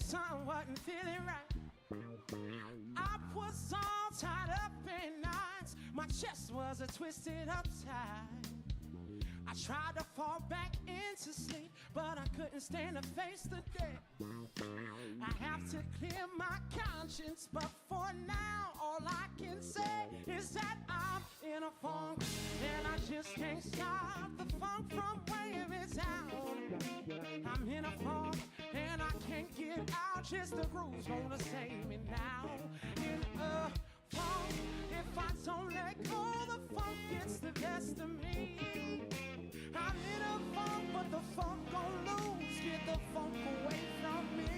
something wasn't feeling right. I was all tied up in knots. My chest was a twisted upside. I tried to fall back into sleep, but I couldn't stand to face the day. I have to clear my conscience, but for now, all I can say is that I'm in a funk, and I just can't stop the funk from weighing me down. I'm in a funk, and I can't get out, just the groove's gonna save me now. In a funk, if I don't let go, the funk gets the best of me. I'm in a funk, but the funk gon' lose. Get the funk away from me.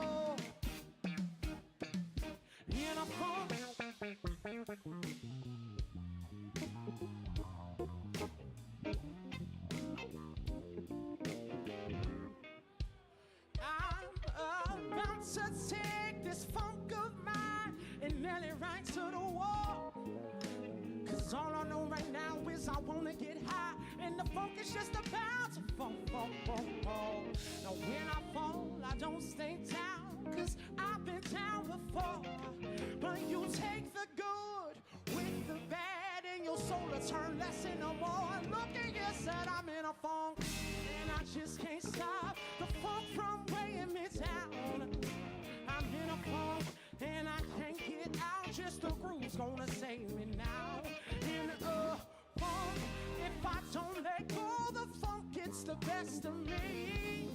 Oh, in a funk. I'm about to take this funk of mine and nail it right to the wall. Cause all I know right now is I wanna get high, and the funk is just about to fall. Now when I fall, I don't stay down, cause I've been down before. But you take the good with the bad, and your soul will turn less into more. Look at you, said I'm in a funk, and I just can't stop the funk from weighing me down. I'm in a funk, and I can't get out, just the groove's gonna save me now. In a funk, if I don't let go, the funk gets the best of me.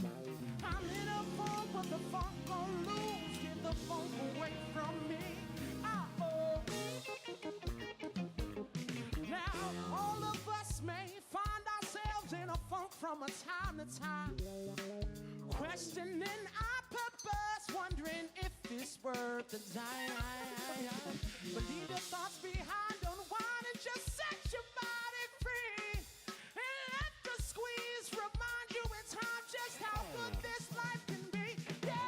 I'm in a funk, but the funk gon' lose. Get the funk away from me. Oh. Now, all of us may find ourselves in a funk from a time to time, questioning our purpose, wondering if it's worth the time. But leave your thoughts behind, unwind, and just set your body free. And let the squeeze remind you in time just how good this life can be. Yeah!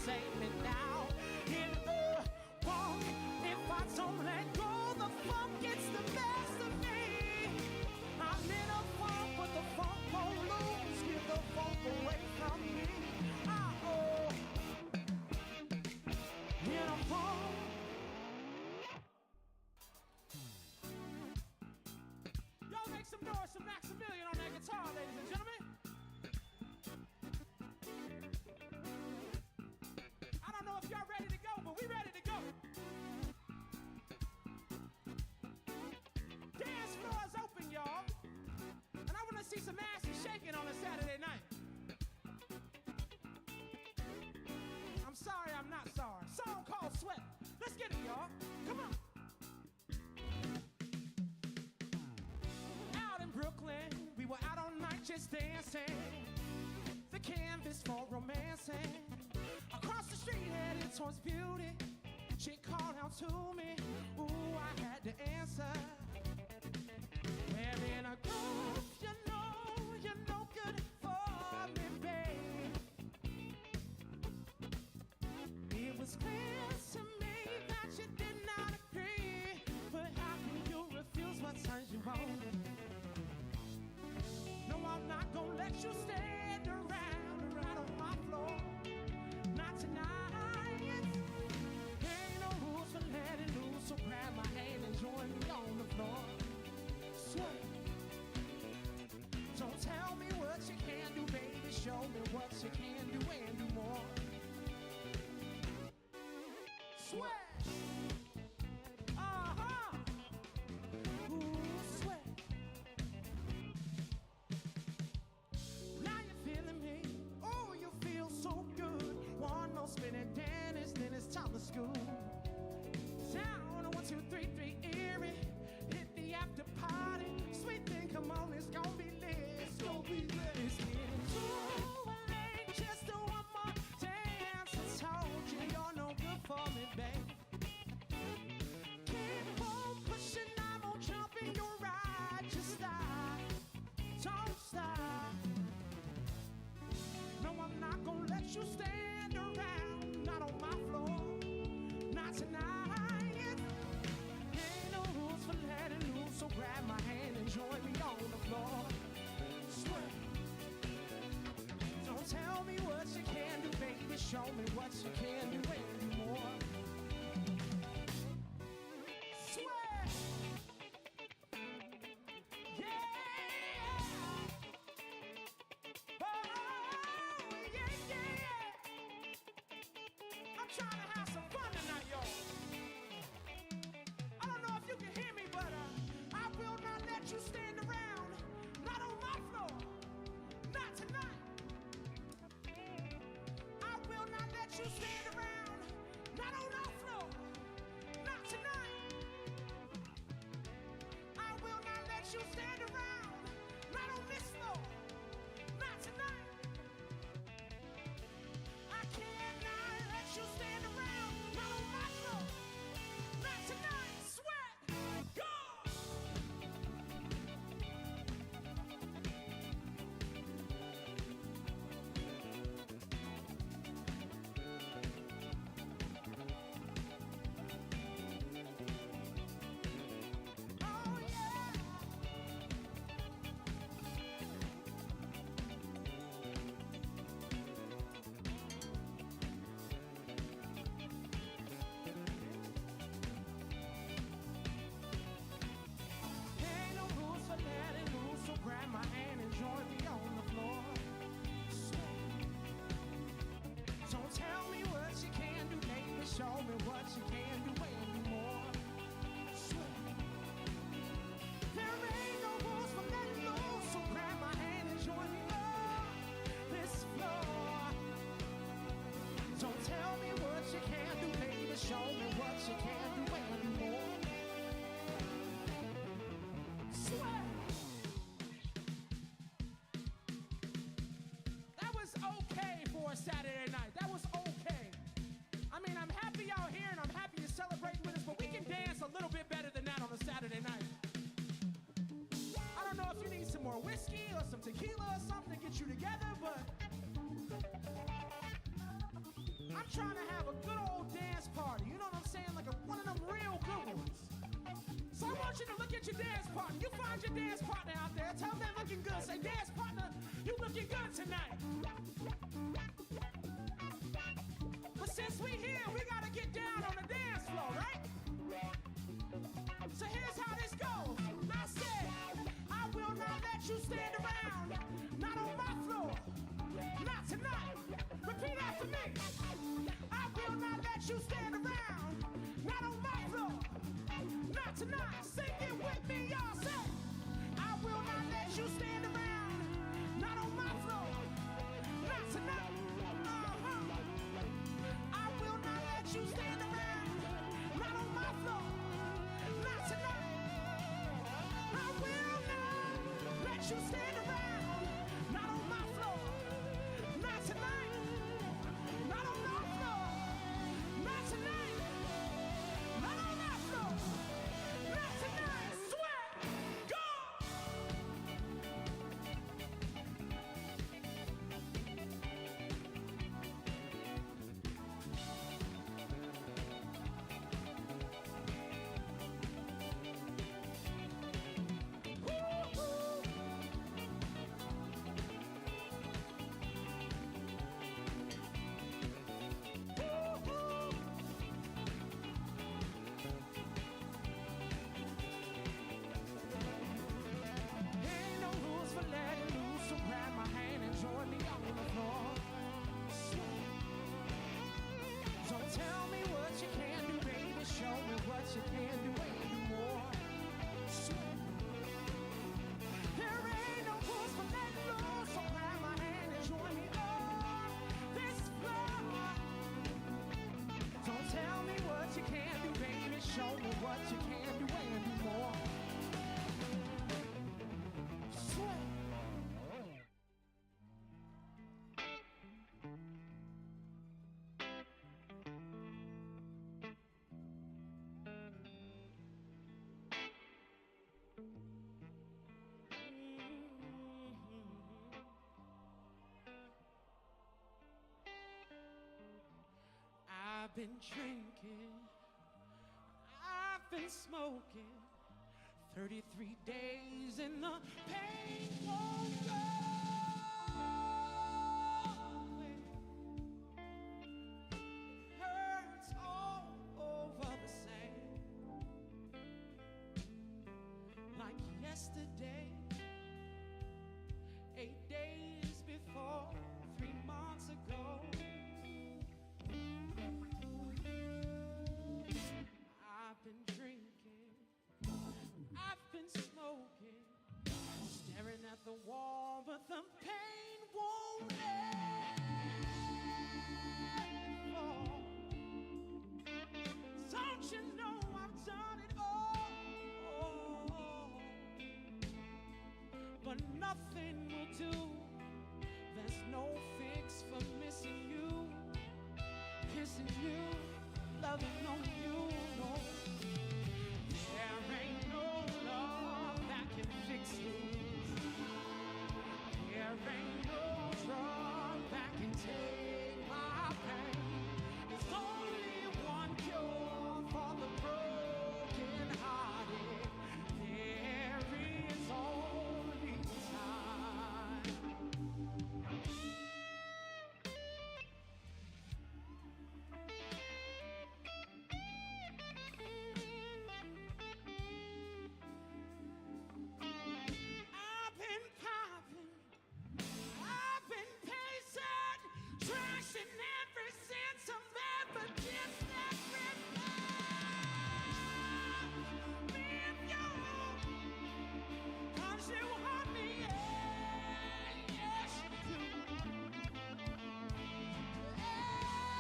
Save me now. In a funk, if I don't let go, the funk gets the best of me. I'm in a funk, but the funk won't lose. Get the funk away from me. Oh, in a funk. Y'all make some noise, some Maximilian on that guitar, ladies and gentlemen. I don't know if y'all ready to go, but we ready to go. Dance floor is open, y'all. And I want to see some asses shaking on a Saturday night. I'm sorry, I'm not sorry. Song called Sweat. Let's get it, y'all. Come on. Out in Brooklyn, we were out all night just dancing. The canvas for romancing. Across the street headed towards Beauty, she called out to me. Ooh, I had to answer. We're in a groove, you're no good for me, babe. It was clear to me that you did not agree, but how can you refuse what turns you on? No, I'm not gonna let you stand around right on my floor. Not tonight. Ain't no rules for letting loose, so grab my hand and join me on the floor. Sweat. let you stand around. Not on my floor, not tonight. Ain't no rules for letting loose, so grab my hand and join me on the floor. Swear. Don't tell me what you can do, baby. Show me what you can do anymore. Swear. Show me what you can do anymore. Swear. There ain't no rules for letting loose, so grab my hand and join me on this floor. Don't tell me what you can do, baby. Show me what you can do anymore. Swear. That was okay for a Saturday night. That was okay. I mean, I'm happy y'all here and I'm happy you're celebrating with us, but we can dance a little bit better than that on a Saturday night. I don't know if you need some more whiskey or some tequila or something to get you together, but I'm trying to have a good old dance party. You know what I'm saying? Like one of them real good ones. So I want you to look at your dance partner. You find your dance partner out there. Tell them they're looking good. Say, dance partner, you looking good tonight. But since we here, we gotta get down on the dance floor, right? So here's how this goes. I said, I will not let you stand around. Not on my floor. Not tonight. Repeat after me. I will not let you stand around. Not on my floor. Not tonight. Sing it with me, y'all. Say, I will not let you stand around. Not on my floor. Not tonight. You stand around, not on my floor, not tonight. I will not let you stand around, not on my floor, not tonight. Not on my floor, not tonight. Not on my floor, not tonight. Sweat, go! I've been drinking, I've been smoking, 33 days and the pain won't go away. Hurts all over the same, like yesterday, 8 days before, 3 months ago. I've been drinking, I've been smoking, staring at the wall, but the pain won't fall. Don't you know I've done it all, but nothing will do. There's no fix for missing you, kissing you, loving on you, no. There ain't no love that can fix it. There ain't no drug that can take my pain. There's only one cure for the broken hearted. There is only time. I've been popping, I've been pacing, trashing every sense of evidence that reminds me of you. 'Cause you hurt me, yeah, yes you do.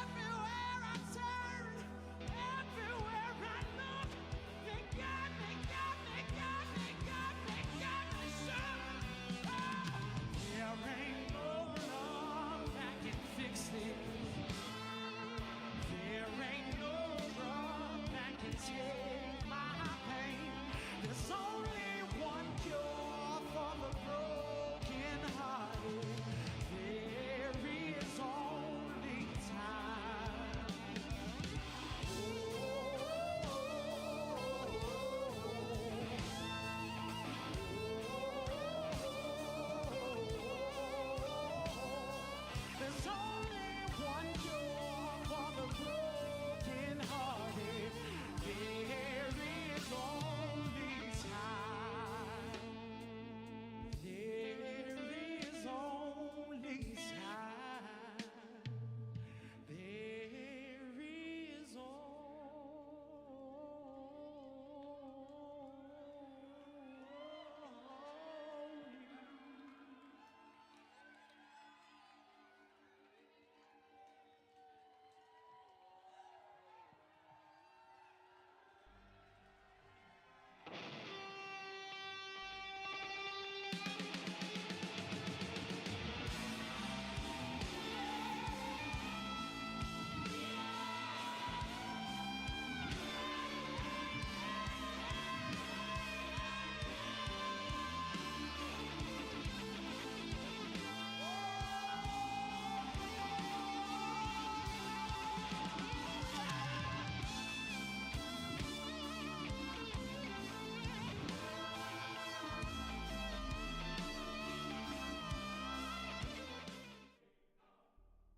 Everywhere I turn, everywhere I look, they got me, got me, got me, got me, got me shook. There ain't no love that can fix this. There ain't no drug that can take my pain. There's only one cure for the broken hearted. There is only time. There's only one cure for the broken hearted. There is only time. There is only time. There is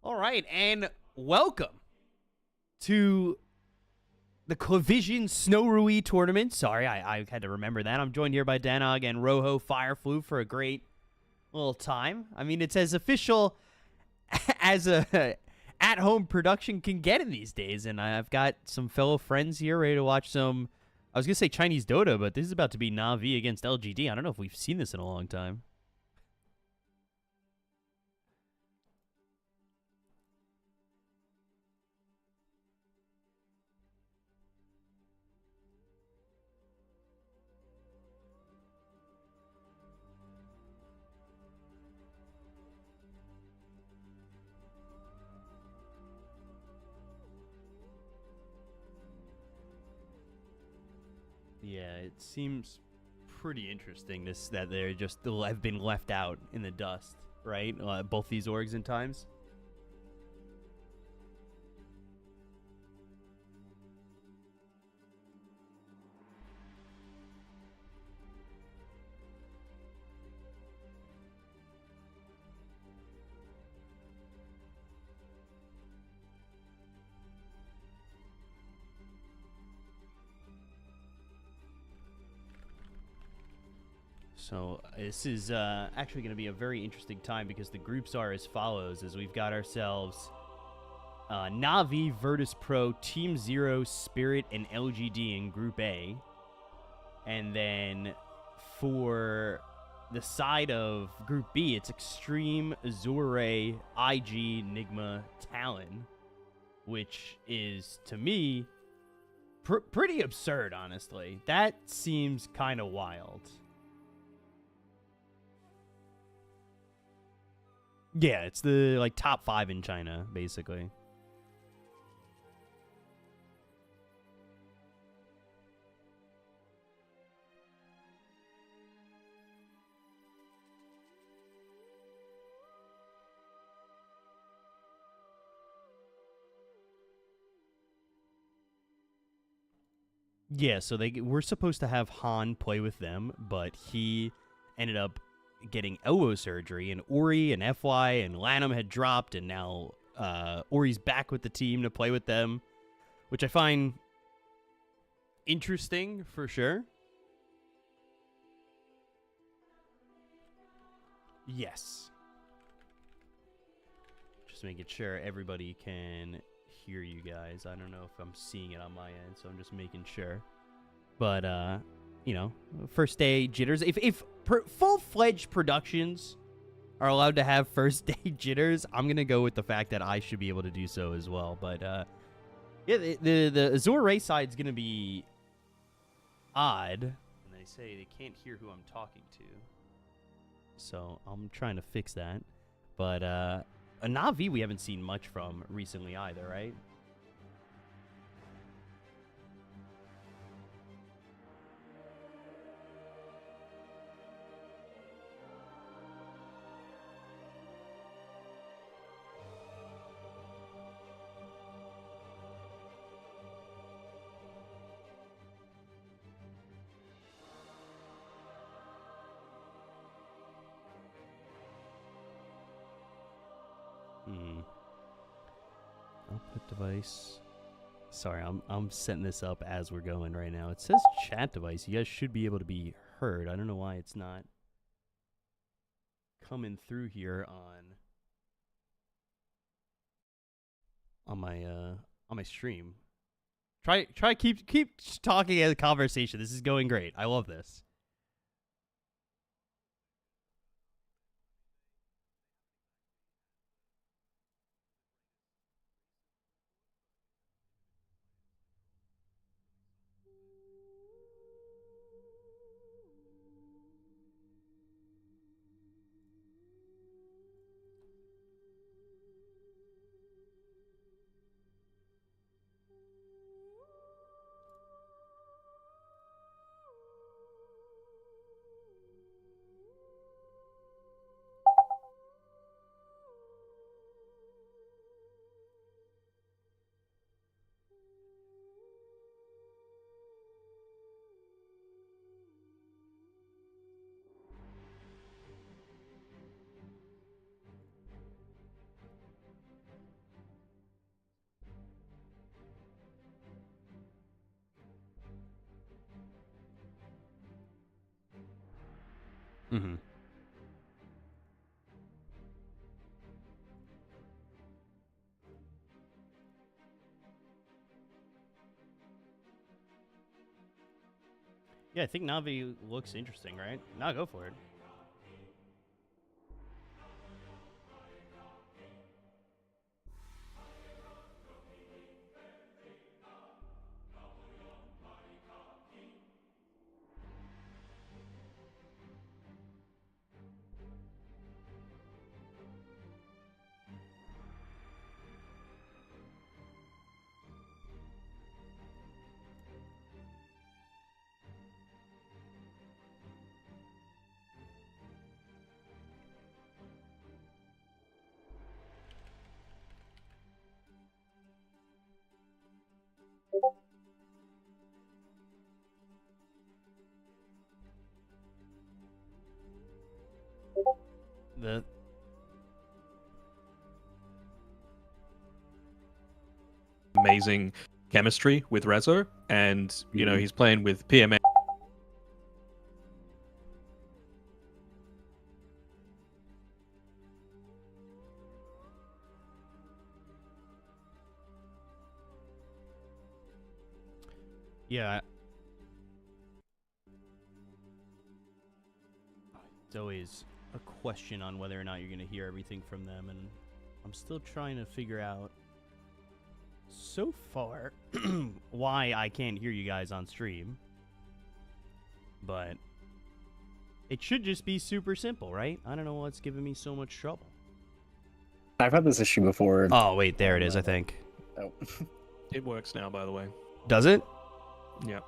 All right, and welcome to the Clavision Snow Ruyi tournament. Sorry, I had to remember that. I'm joined here by Danog and Rojo Fireflu for a great little time. I mean, it's as official as a at-home production can get in these days, and I've got some fellow friends here ready to watch some, I was going to say Chinese Dota, but this is about to be Na'Vi against LGD. I don't know if we've seen this in a long time. Yeah, it seems pretty interesting that they're just have been left out in the dust, right? Both these orgs in times. So this is actually going to be a very interesting time because the groups are as follows, as we've got ourselves Na'Vi, Virtus Pro, Team Zero, Spirit, and LGD in Group A. And then for the side of Group B, it's Extreme, Azure, IG, Nigma, Talon, which is, to me, pretty absurd, honestly. That seems kind of wild. Yeah, it's the like top 5 in China, basically. Yeah, so we're supposed to have Han play with them, but he ended up getting elbow surgery, and Ori and FY and Lanham had dropped, and now Ori's back with the team to play with them, which I find interesting for sure. Yes. Just making sure everybody can hear you guys. I don't know if I'm seeing it on my end, so I'm just making sure. But you know, first day jitters. If full-fledged productions are allowed to have first day jitters, I'm gonna go with the fact that I should be able to do so as well. But yeah, the Azure Ray side's gonna be odd. And they say they can't hear who I'm talking to, so I'm trying to fix that. But a Na'Vi we haven't seen much from recently either, right? Output device. Sorry, I'm setting this up as we're going right now. It says chat device. You guys should be able to be heard. I don't know why it's not coming through here on my stream. Try keep talking as a conversation. This is going great. I love this. Mm-hmm. Yeah, I think Navi looks interesting, right? Now go for it. The amazing chemistry with Rezo, and you know he's playing with PMA. Yeah. It's always a question on whether or not you're going to hear everything from them, and I'm still trying to figure out so far why I can't hear you guys on stream. But it should just be super simple, right? I don't know what's giving me so much trouble. I've had this issue before. Oh, wait, there it is, I think. Oh. It works now, by the way. Does it? Yeah.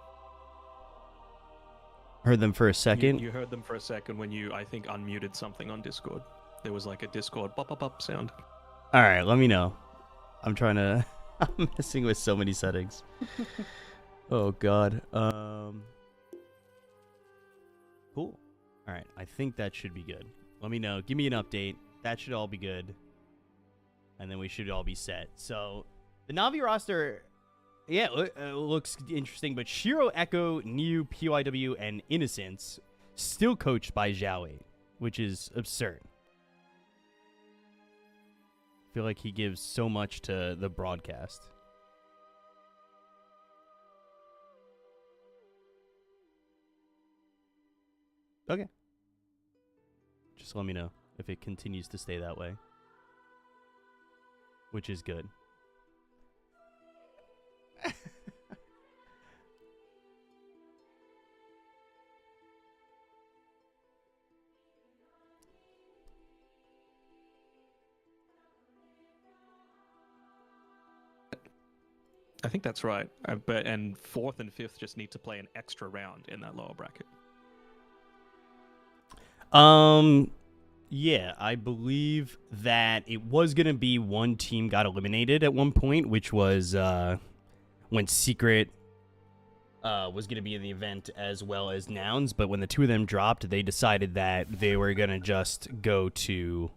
Heard them for a second. You heard them for a second when you, I think, unmuted something on Discord. There was like a Discord bop sound. All right, let me know. I'm trying to... I'm messing with so many settings. Oh, God. Cool. All right, I think that should be good. Let me know. Give me an update. That should all be good. And then we should all be set. So, the Navi roster, yeah, looks interesting. But Shiro, Echo, Niu, PYW, and Innocence still coached by Zhao, which is absurd. I feel like he gives so much to the broadcast. Okay. Just let me know if it continues to stay that way. Which is good. I think that's right. And fourth and fifth just need to play an extra round in that lower bracket. Yeah, I believe that it was going to be one team got eliminated at one point, which was when Secret was going to be in the event as well as Nouns, but when the two of them dropped, they decided that they were going to just go to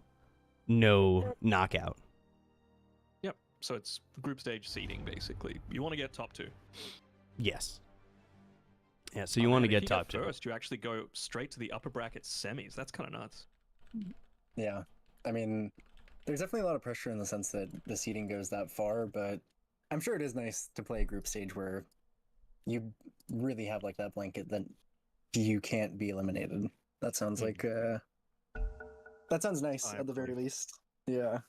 no knockout. Yep, so it's group stage seeding, basically. You want to get top two. Yes. Yeah, so you want to get top two. First, you actually go straight to the upper bracket semis. That's kind of nuts. Yeah, I mean, there's definitely a lot of pressure in the sense that the seeding goes that far, but I'm sure it is nice to play a group stage where you really have like that blanket that you can't be eliminated. That sounds like that sounds nice at the very least. Yeah.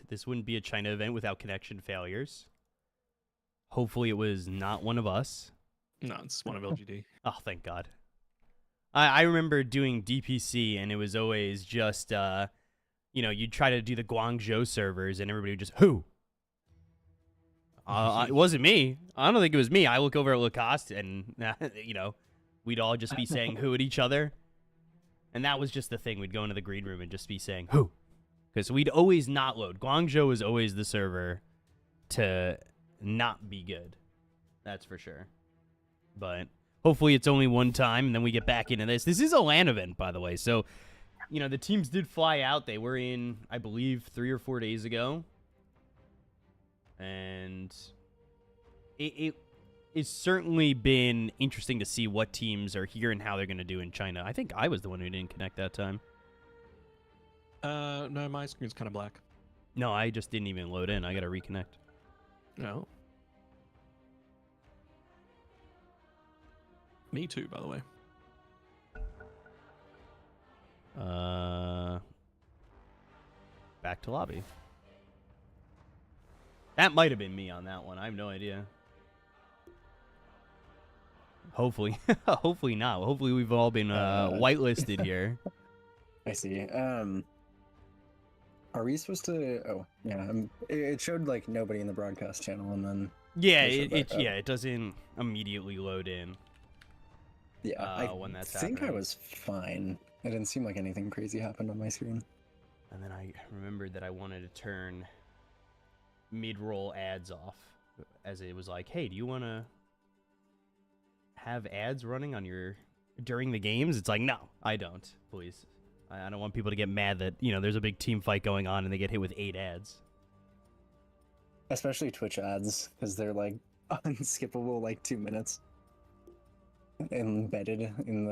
This wouldn't be a China event without connection failures. Hopefully it was not one of us. No, it's one of LGD. Oh, thank God. I remember doing DPC, and it was always just, you'd try to do the Guangzhou servers, and everybody would just, who? It wasn't me. I don't think it was me. I look over at Lacoste, and, we'd all just be saying who at each other. And that was just the thing. We'd go into the green room and just be saying who. Because we'd always not load. Guangzhou was always the server to not be good. That's for sure. But hopefully it's only one time, and then we get back into this. This is a LAN event, by the way. So, the teams did fly out. They were in, I believe, 3 or 4 days ago. And it's certainly been interesting to see what teams are here and how they're going to do in China. I think I was the one who didn't connect that time. No, my screen's kind of black. No, I just didn't even load in. I got to reconnect. No. Me too, by the way. Back to lobby. That might have been me on that one. I have no idea. Hopefully. Hopefully not. Hopefully we've all been whitelisted here. I see. Are we supposed to... Oh, yeah. It showed, like, nobody in the broadcast channel, and then... Yeah, it doesn't immediately load in. Yeah, when that's I think happening. I was fine. It didn't seem like anything crazy happened on my screen. And then I remembered that I wanted to turn mid-roll ads off, as it was like, hey, do you want to have ads running on during the games? It's like, no, I don't, please. I don't want people to get mad that, there's a big team fight going on and they get hit with 8 ads. Especially Twitch ads, because they're, like, unskippable, like, 2 minutes. Embedded in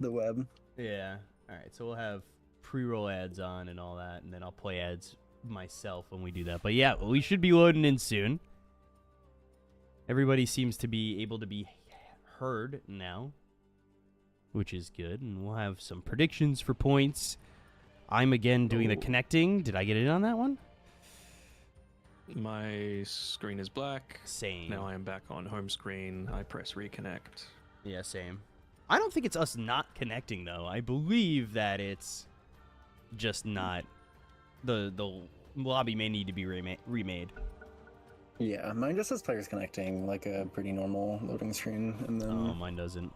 the web. Yeah. All right, so we'll have pre-roll ads on and all that, and then I'll play ads myself when we do that. But yeah, we should be loading in soon. Everybody seems to be able to be heard now, which is good. And we'll have some predictions for points. I'm again doing the connecting. Did I get in on that one? My screen is black. Same. Now I am back on home screen. I press reconnect. Yeah, same. I don't think it's us not connecting, though. I believe that it's just not... The lobby may need to be remade. Yeah, mine just says players connecting, like a pretty normal loading screen, and then... Oh, mine doesn't.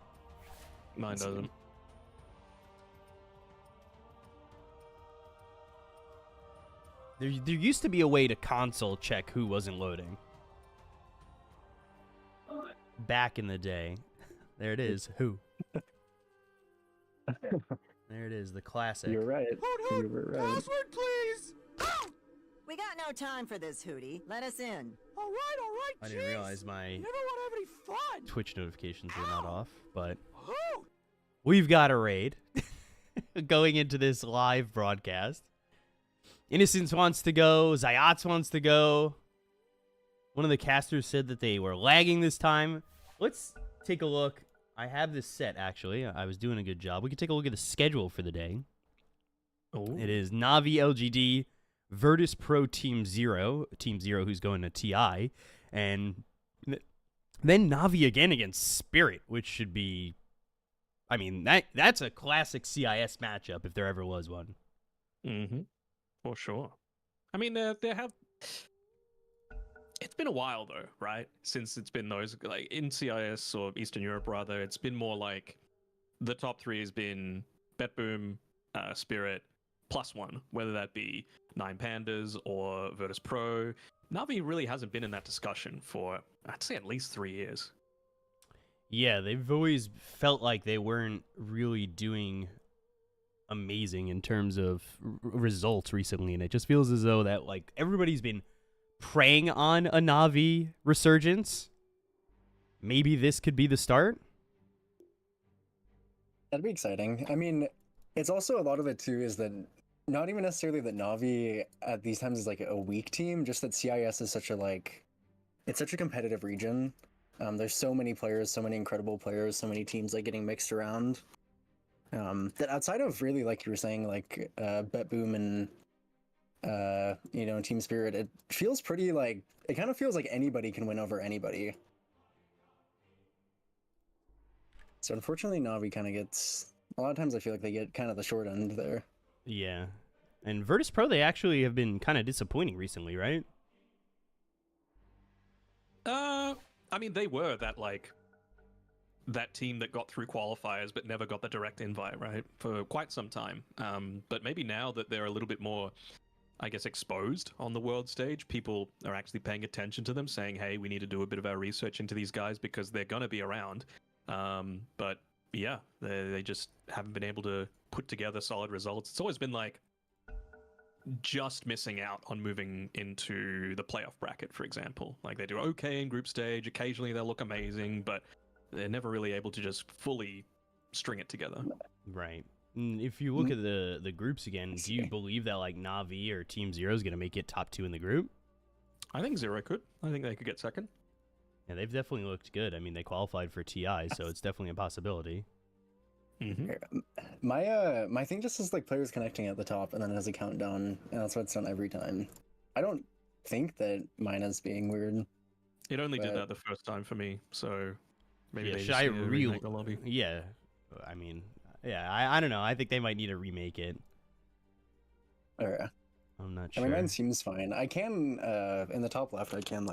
Mine doesn't. There used to be a way to console check who wasn't loading. Back in the day. There it is. Who? There it is, the classic. You're right. You were right. Password, please. We got no time for this, Hootie. Let us in. All right. I didn't realize my You never want to have any fun. Twitch notifications were not off, but Who? we've got a raid going into this live broadcast. Innocence wants to go. Zayats wants to go. One of the casters said that they were lagging this time. Let's take a look. I have this set, actually. I was doing a good job. We can take a look at the schedule for the day. Oh. It is Navi LGD, Virtus Pro Team 0 who's going to TI, and then Navi again against Spirit, which should be... I mean, that's a classic CIS matchup if there ever was one. Mm-hmm. For sure. I mean, there have... It's been a while, though, right? Since it's been those, like, in CIS, or Eastern Europe, rather, it's been more like the top three has been BetBoom, Spirit, +1, whether that be Nine Pandas or Virtus Pro. Navi really hasn't been in that discussion for, I'd say, at least 3 years. Yeah, they've always felt like they weren't really doing amazing in terms of results recently, and it just feels as though that, like, everybody's been preying on a Navi resurgence. Maybe this could be the start. That'd be exciting. I mean, it's also a lot of it too is that not even necessarily that Navi at these times is like a weak team, just that CIS is such a it's such a competitive region. There's so many players, so many incredible players, so many teams like getting mixed around. That outside of really, like you were saying, like BetBoom and Team Spirit, it feels pretty like it kind of feels like anybody can win over anybody. So unfortunately, Navi kind of gets a lot of times. I feel like they get kind of the short end there. Yeah, and Virtus Pro, they actually have been kind of disappointing recently, right? I mean, they were that team that got through qualifiers but never got the direct invite, right, for quite some time. But maybe now that they're a little bit more, I guess, exposed on the world stage, people are actually paying attention to them, saying, hey, we need to do a bit of our research into these guys because they're going to be around. But yeah, they just haven't been able to put together solid results. It's always been like just missing out on moving into the playoff bracket, for example. Like, they do okay in group stage, occasionally they'll look amazing, but they're never really able to just fully string it together. Right. And if you look at the groups again, do you believe that like Navi or Team Zero is going to make it top 2 in the group? I think Zero could. I think they could get second. Yeah, they've definitely looked good. I mean, they qualified for TI, so it's definitely a possibility. Mm-hmm. My thing just is like players connecting at the top, and then it has a countdown, and that's what it's done every time. I don't think that mine is being weird. It only did But- that the first time for me, so maybe Yeah, they should just I need to remake the lobby. Yeah, I mean, yeah, I don't know. I think they might need to remake it. Or, I'm not I sure. mean, mine seems fine. I can, in the top left, I can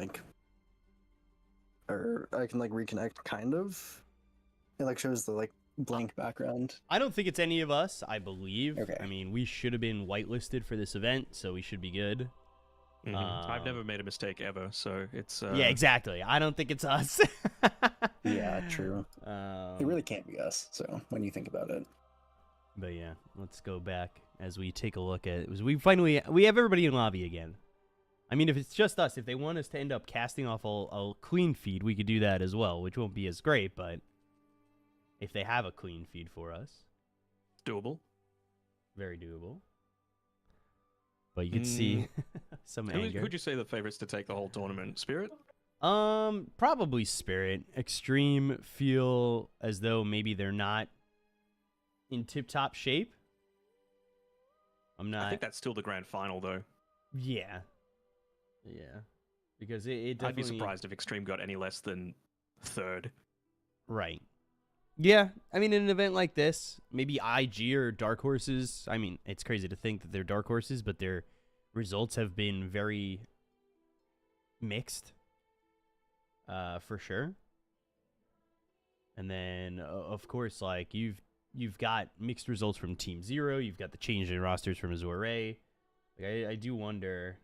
reconnect, kind of. It like shows the like blank background. I don't think it's any of us, I believe. Okay. I mean, we should have been whitelisted for this event, so we should be good. Mhm. I've never made a mistake ever, so it's Yeah, exactly. I don't think it's us. Yeah, true. It really can't be us. So when you think about it, But yeah, let's go back as we take a look at it. We have everybody in lobby again. I mean, if it's just us, if they want us to end up casting off a clean feed, we could do that as well, which won't be as great, but if they have a clean feed for us, doable. very doable. But you can see some anger. Who'd you say the favorites to take the whole tournament? Spirit? Probably Spirit. Extreme feel as though maybe they're not in tip-top shape. I think that's still the grand final, though. Yeah. Yeah. Because it definitely... I'd be surprised if Extreme got any less than third. Right. Yeah, I mean, in an event like this, maybe IG or Dark Horses. I mean, it's crazy to think that they're Dark Horses, but their results have been very mixed, for sure. And then, of course, like you've got mixed results from Team Zero. You've got the change in rosters from Azure. Like, I do wonder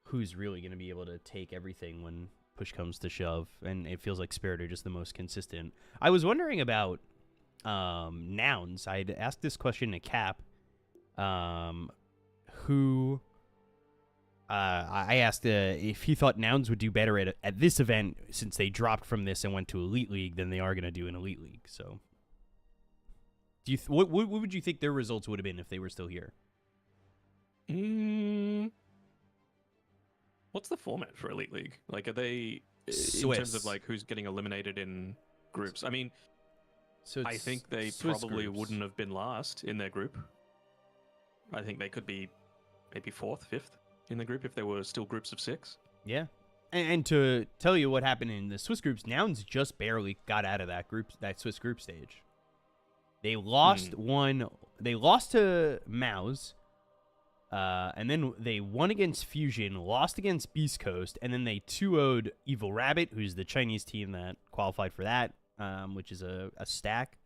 who's really going to be able to take everything when push comes to shove, and it feels like Spirit are just the most consistent. I was wondering about Nouns. I'd asked this question to Cap, who I asked if he thought Nouns would do better at this event since they dropped from this and went to Elite League than they are going to do in Elite League. So, do you what would you think their results would have been if they were still here? What's the format for Elite League? Like, are they Swiss. in terms of like who's getting eliminated in groups? I mean, So I think they Swiss probably groups. wouldn't have been last in their group. I think they could be maybe fourth, fifth in the group if there were still groups of 6. Yeah. And to tell you what happened in the Swiss groups, Nouns just barely got out of that Swiss group stage. They lost one. They lost to Mouse. And then they won against Fusion, lost against Beast Coast, and then they 2-0'd Evil Rabbit, who's the Chinese team that qualified for that, which is a stack.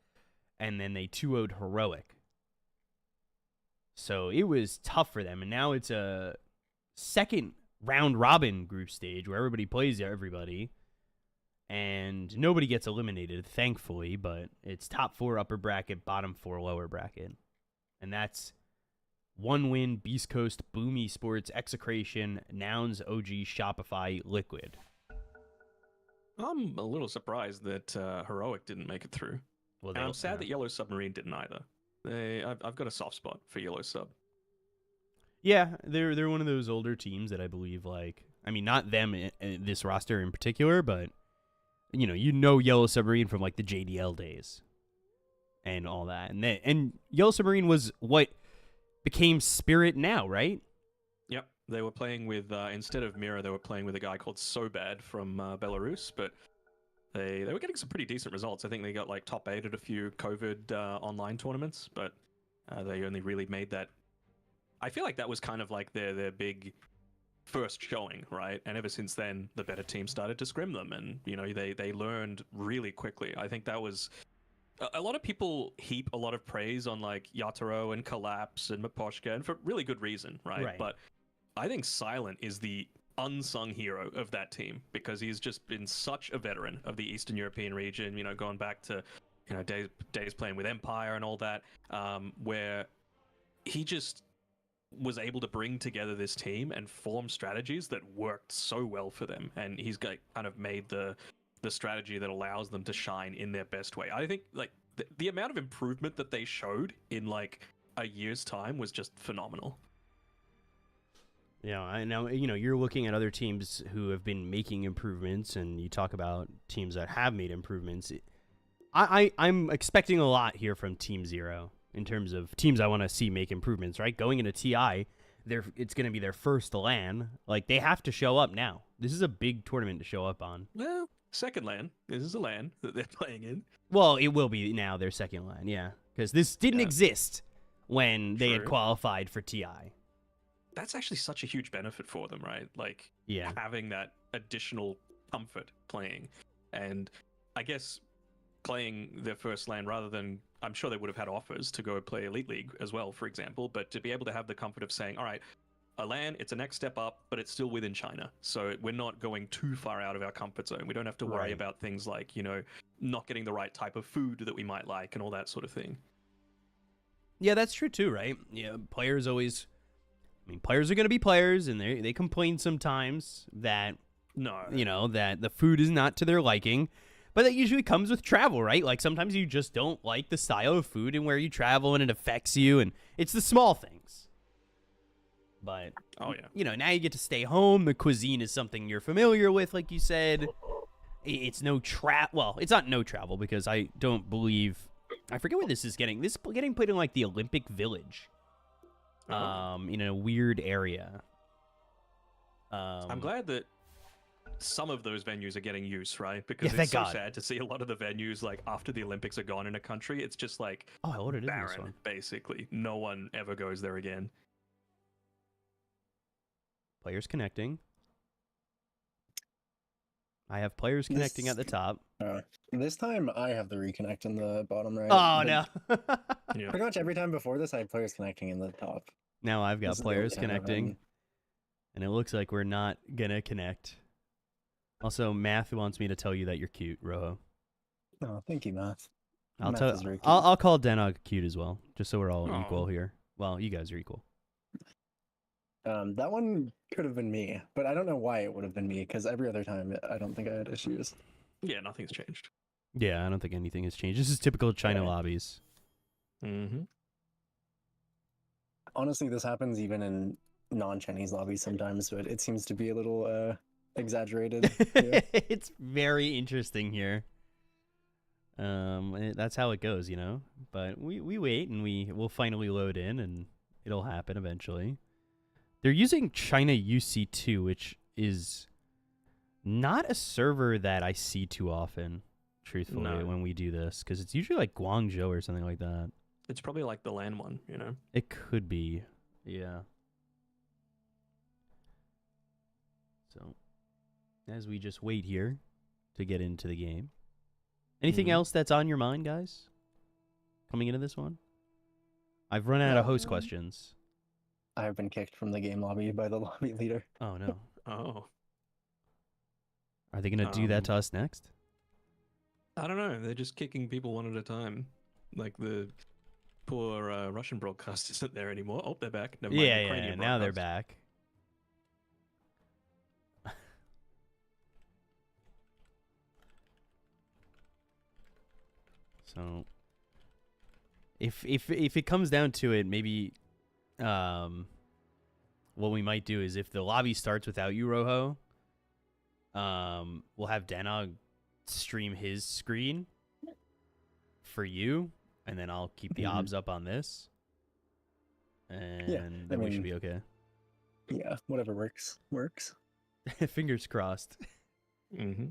And then they 2-0'd Heroic. So it was tough for them. And now it's a second round robin group stage where everybody plays everybody. And nobody gets eliminated, thankfully, but it's top 4 upper bracket, bottom 4 lower bracket. And that's 1 win, Beast Coast, Boom Esports, Execration, Nouns, OG, Shopify, Liquid. I'm a little surprised that Heroic didn't make it through. Well, And I'm sad that Yellow Submarine didn't either. I've got a soft spot for Yellow Sub. Yeah, they're one of those older teams that I believe, like, I mean, not them, this roster in particular, but you know Yellow Submarine from like the JDL days and all that, and Yellow Submarine was what became Spirit now, right? Yep, they were playing with instead of Mira, they were playing with a guy called So Bad from Belarus, but they were getting some pretty decent results. I think they got like top 8 at a few COVID online tournaments, but they only really made that. I feel like that was kind of like their big first showing, right? And ever since then, the better team started to scrim them, and they learned really quickly. I think that was a lot of people heap a lot of praise on like Yataro and Collapse and Maposhka, and for really good reason, right? But I think Silent is the unsung hero of that team because he's just been such a veteran of the Eastern European region, going back to days playing with Empire and all that, where he just was able to bring together this team and form strategies that worked so well for them, and he's kind of made the strategy that allows them to shine in their best way. I think like the amount of improvement that they showed in like a year's time was just phenomenal. Yeah, I know. You're looking at other teams who have been making improvements, and you talk about teams that have made improvements. I'm expecting a lot here from Team Zero in terms of teams I want to see make improvements. Right, going into TI, it's going to be their first LAN. Like, they have to show up now. This is a big tournament to show up on. Well, second LAN. This is a LAN that they're playing in. Well, it will be now their second LAN, yeah, because this didn't exist when they had qualified for TI. That's actually such a huge benefit for them, right? Like, having that additional comfort playing. And I guess playing their first LAN rather than, I'm sure they would have had offers to go play Elite League as well, for example, but to be able to have the comfort of saying, all right, a LAN, it's a next step up, but it's still within China. So we're not going too far out of our comfort zone. We don't have to worry about things like, not getting the right type of food that we might like and all that sort of thing. Yeah, that's true too, right? Yeah, players are going to be players, and they complain sometimes that that the food is not to their liking, but that usually comes with travel, right? Like, sometimes you just don't like the style of food and where you travel, and it affects you, and it's the small things. But Oh yeah. you know, now you get to stay home. The cuisine is something you're familiar with, like you said. It's no well, it's not no travel because I don't believe I forget where this is getting. This is getting put in like the Olympic Village. In a weird area. I'm glad that some of those venues are getting use, right? Because Yeah, it's so thank God. sad to see a lot of the venues like after the Olympics are gone in a country, it's just like Oh, I ordered in this barren, one. basically. No one ever goes there again. Players connecting. I have players connecting at the top. This time I have the reconnect in the bottom right. Oh, but no. Yeah. Pretty much every time before this, I had players connecting in the top. Now I've got This is the only players time I've connecting. had- And it looks like we're not going to connect. Also, Math wants me to tell you that you're cute, Rojo. Oh, thank you, Math. I'll Math tell. is very cute. I'll call Denog cute as well, just so we're all Aw. equal here. Well, you guys are equal. That one could have been me, but I don't know why it would have been me because every other time I don't think I had issues. Yeah, nothing's changed. Yeah, I don't think anything has changed. This is typical China Yeah. lobbies. Mm-hmm. Honestly, this happens even in non-Chinese lobbies sometimes, but it seems to be a little exaggerated. Yeah. It's very interesting here. That's how it goes, you know. But we wait and we'll finally load in, and it'll happen eventually. They're using China UC2, which is not a server that I see too often, truthfully, No. when we do this, because it's usually like Guangzhou or something like that. It's probably like the LAN one, you know? It could be, yeah. So, as we just wait here to get into the game. Anything Mhm. else that's on your mind, guys? Coming into this one? I've run out of host questions. I have been kicked from the game lobby by the lobby leader. Oh, no. Oh. Are they going to do that to us next? I don't know. They're just kicking people one at a time. Like the poor Russian broadcast isn't there anymore. Oh, they're back. Never mind, Yeah, Ukrainian now they're broadcast. back. So, if it comes down to it, maybe what we might do is if the lobby starts without you, Rojo, we'll have Danog stream his screen for you, and then I'll keep the Mhm. obs up on this, and then I we should mean- be okay. Yeah, whatever works. Fingers crossed. Mm-hmm.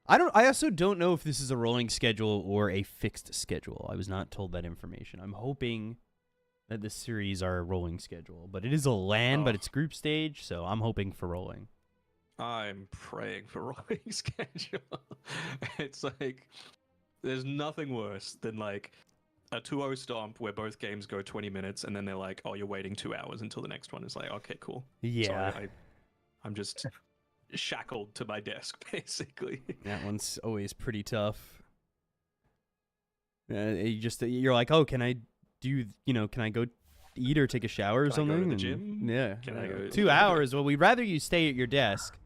I also don't know if this is a rolling schedule or a fixed schedule. I was not told that information. I'm hoping that the series are a rolling schedule, but it is a LAN, but Oh. it's group stage, so I'm hoping for rolling. I'm praying for rolling schedule. It's like there's nothing worse than like a 2-0 stomp where both games go 20 minutes and then they're like, "Oh, you're waiting 2 hours until the next one." It's like, "Okay, cool." Yeah, Sorry, I'm just shackled to my desk basically. that one's always pretty tough. You're like, oh, can I go eat or take a shower or Can I go to something? the And- gym? Yeah. Can I go- 2 hours? Well, we'd rather you stay at your desk.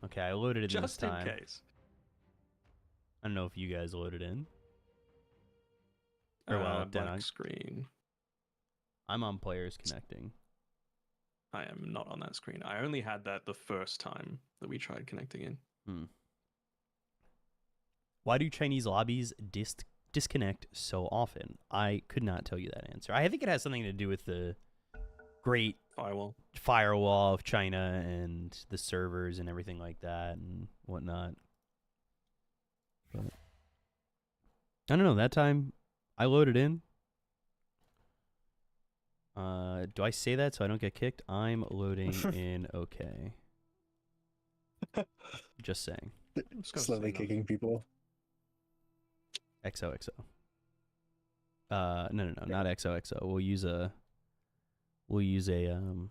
Okay, I loaded it in this Just in time. case. I don't know if you guys loaded in. Or well, Blank Danog. screen. I'm on players connecting. I am not on that screen. I only had that the first time that we tried connecting in. Why do Chinese lobbies disconnect so often? I could not tell you that answer. I think it has something to do with the great Firewall. firewall of China and the servers and everything like that and whatnot. But I don't know. That time I loaded in. Do I say that so I don't get kicked? I'm loading in okay. Just saying. Just gotta Slowly say no. kicking people. XOXO. No, not XOXO. We'll use an emote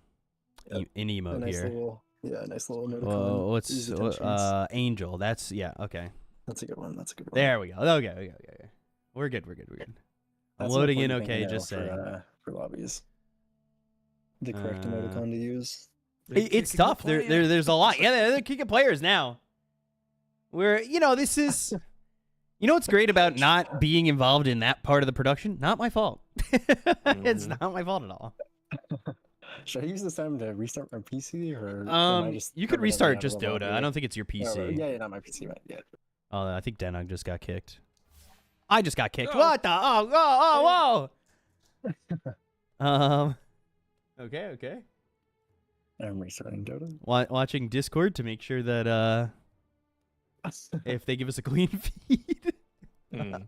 A nice here. nice little emoticon. Well, what's Easy attentions. Angel? That's okay. That's a good one. There we go. Okay. We're good. I'm That's an loading in. important thing to Okay, know just saying. for lobbies. The correct Uh, emoticon to use. It's tough. There's a lot. Yeah, they're kicking players now. This is. You know what's great about not being involved in that part of the production? Not my fault. It's not my fault at all. Should I use this time to restart my PC, or am I just You could permanently restart out of just the Dota. lobby? I don't think it's your Yeah, PC. yeah, not my PC, right? Yeah. Oh, I think Denog just got kicked. I just got kicked. Oh. What the? Oh, whoa. Okay. I'm restarting Dota. Watching Discord to make sure that if they give us a clean feed. Mm.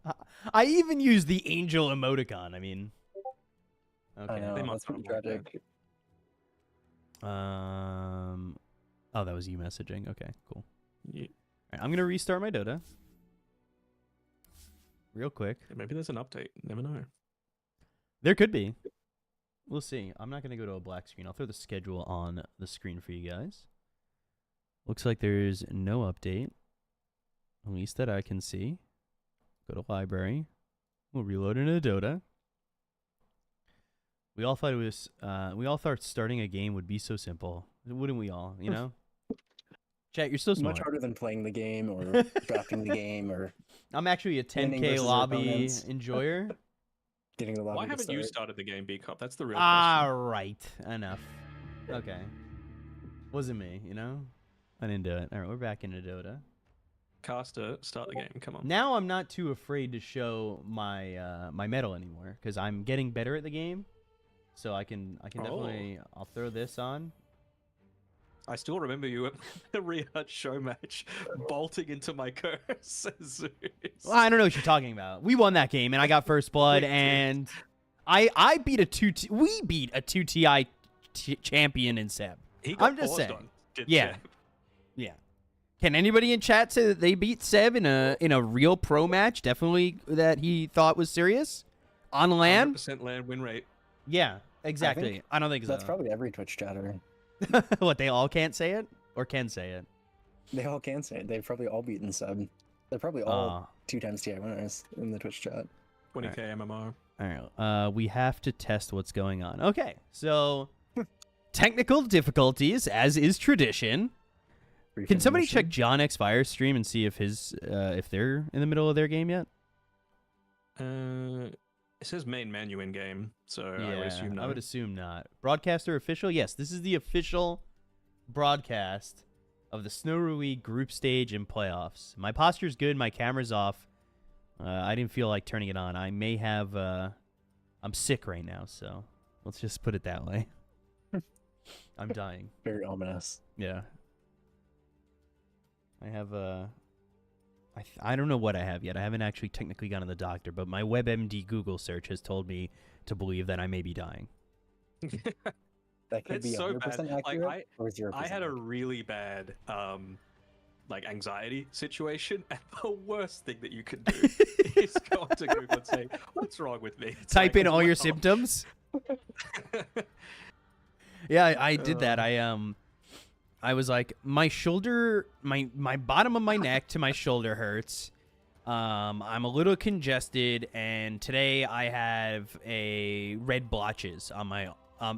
I even use the angel emoticon. I mean, I okay. know, They that's must pretty not like that. tragic. Oh, that was you messaging. Okay, cool. Yeah. All right, I'm gonna restart my Dota real quick. Maybe there's an update. Never know. There could be. We'll see. I'm not gonna go to a black screen. I'll throw the schedule on the screen for you guys. Looks like there's no update, at least that I can see. Go to library. We'll reload into Dota. We all thought it was. We all thought starting a game would be so simple, wouldn't we all? You know. Chat, you're so smart. Much harder than playing the game or drafting the game or I'm actually a winning 10K versus your lobby opponents. enjoyer. getting the lobby Why to haven't you start. started the game, B Cup? That's the real All question. right, enough. Okay, wasn't me. You know, I didn't do it. All right, we're back into Dota. Caster, start the game. Come on. Now I'm not too afraid to show my my medal anymore because I'm getting better at the game. So I can definitely I'll throw this on. I still remember you at the Riyadh show match bolting into my curse. Well, I don't know what you're talking about. We won that game and I got first blood We did. and I beat a we beat a 2TI champion in Seb. He got I'm just paused saying. on, did Yeah. Seb. Yeah. Can anybody in chat say that they beat Seb in a real pro match? Definitely that he thought was serious on LAN. 100% land win rate. Yeah, exactly. I don't think so. That's probably every Twitch chatter. What, they all can't say it or can say it? They all can say it. They've probably all beaten Sub. They're probably all 2x TI winners in the Twitch chat. 20k MMR. All right. We have to test what's going on. Okay, so technical difficulties, as is tradition. Can somebody check John X Fire's stream and see if his if they're in the middle of their game yet? It says main menu in game, so I would assume no. I would assume not. Broadcaster official? Yes, this is the official broadcast of the Snow Ruyi group stage and playoffs. My posture's good. My camera's off. I didn't feel like turning it on. I may have. I'm sick right now, so let's just put it that way. I'm dying. Very ominous. Yeah. I have I don't know what I have yet. I haven't actually technically gone to the doctor, but my WebMD Google search has told me to believe that I may be dying. That could It's be so 100% bad. accurate Like, or 0%. I had a really bad like anxiety situation, and the worst thing that you could do is go onto Google and say, "What's wrong with me?" It's Type like, in all your wow. symptoms. Yeah, I did that. I was like, my shoulder, my bottom of my neck to my shoulder hurts. I'm a little congested, and today I have a red blotches on my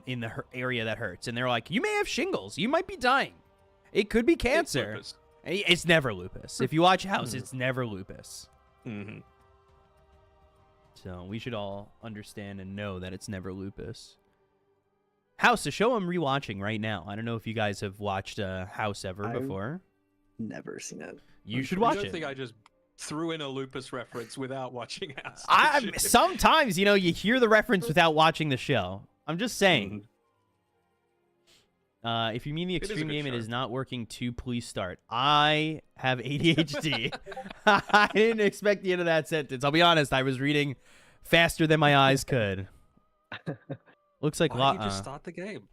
in the area that hurts. And they're like, you may have shingles. You might be dying. It could be cancer. lupus. It's never lupus. If you watch House, it's never lupus. Mm-hmm. So we should all understand and know that it's never lupus. House, a show I'm rewatching right now. I don't know if you guys have watched House ever I've before. Never seen it. You should I watch don't it. think I just threw in a lupus reference without watching House. Sometimes, you hear the reference without watching the show. I'm just saying. If you mean the It is a extreme good game, it show. is not working to please start. I have ADHD. I didn't expect the end of that sentence. I'll be honest. I was reading faster than my eyes could. Looks like Why don't you just start the game?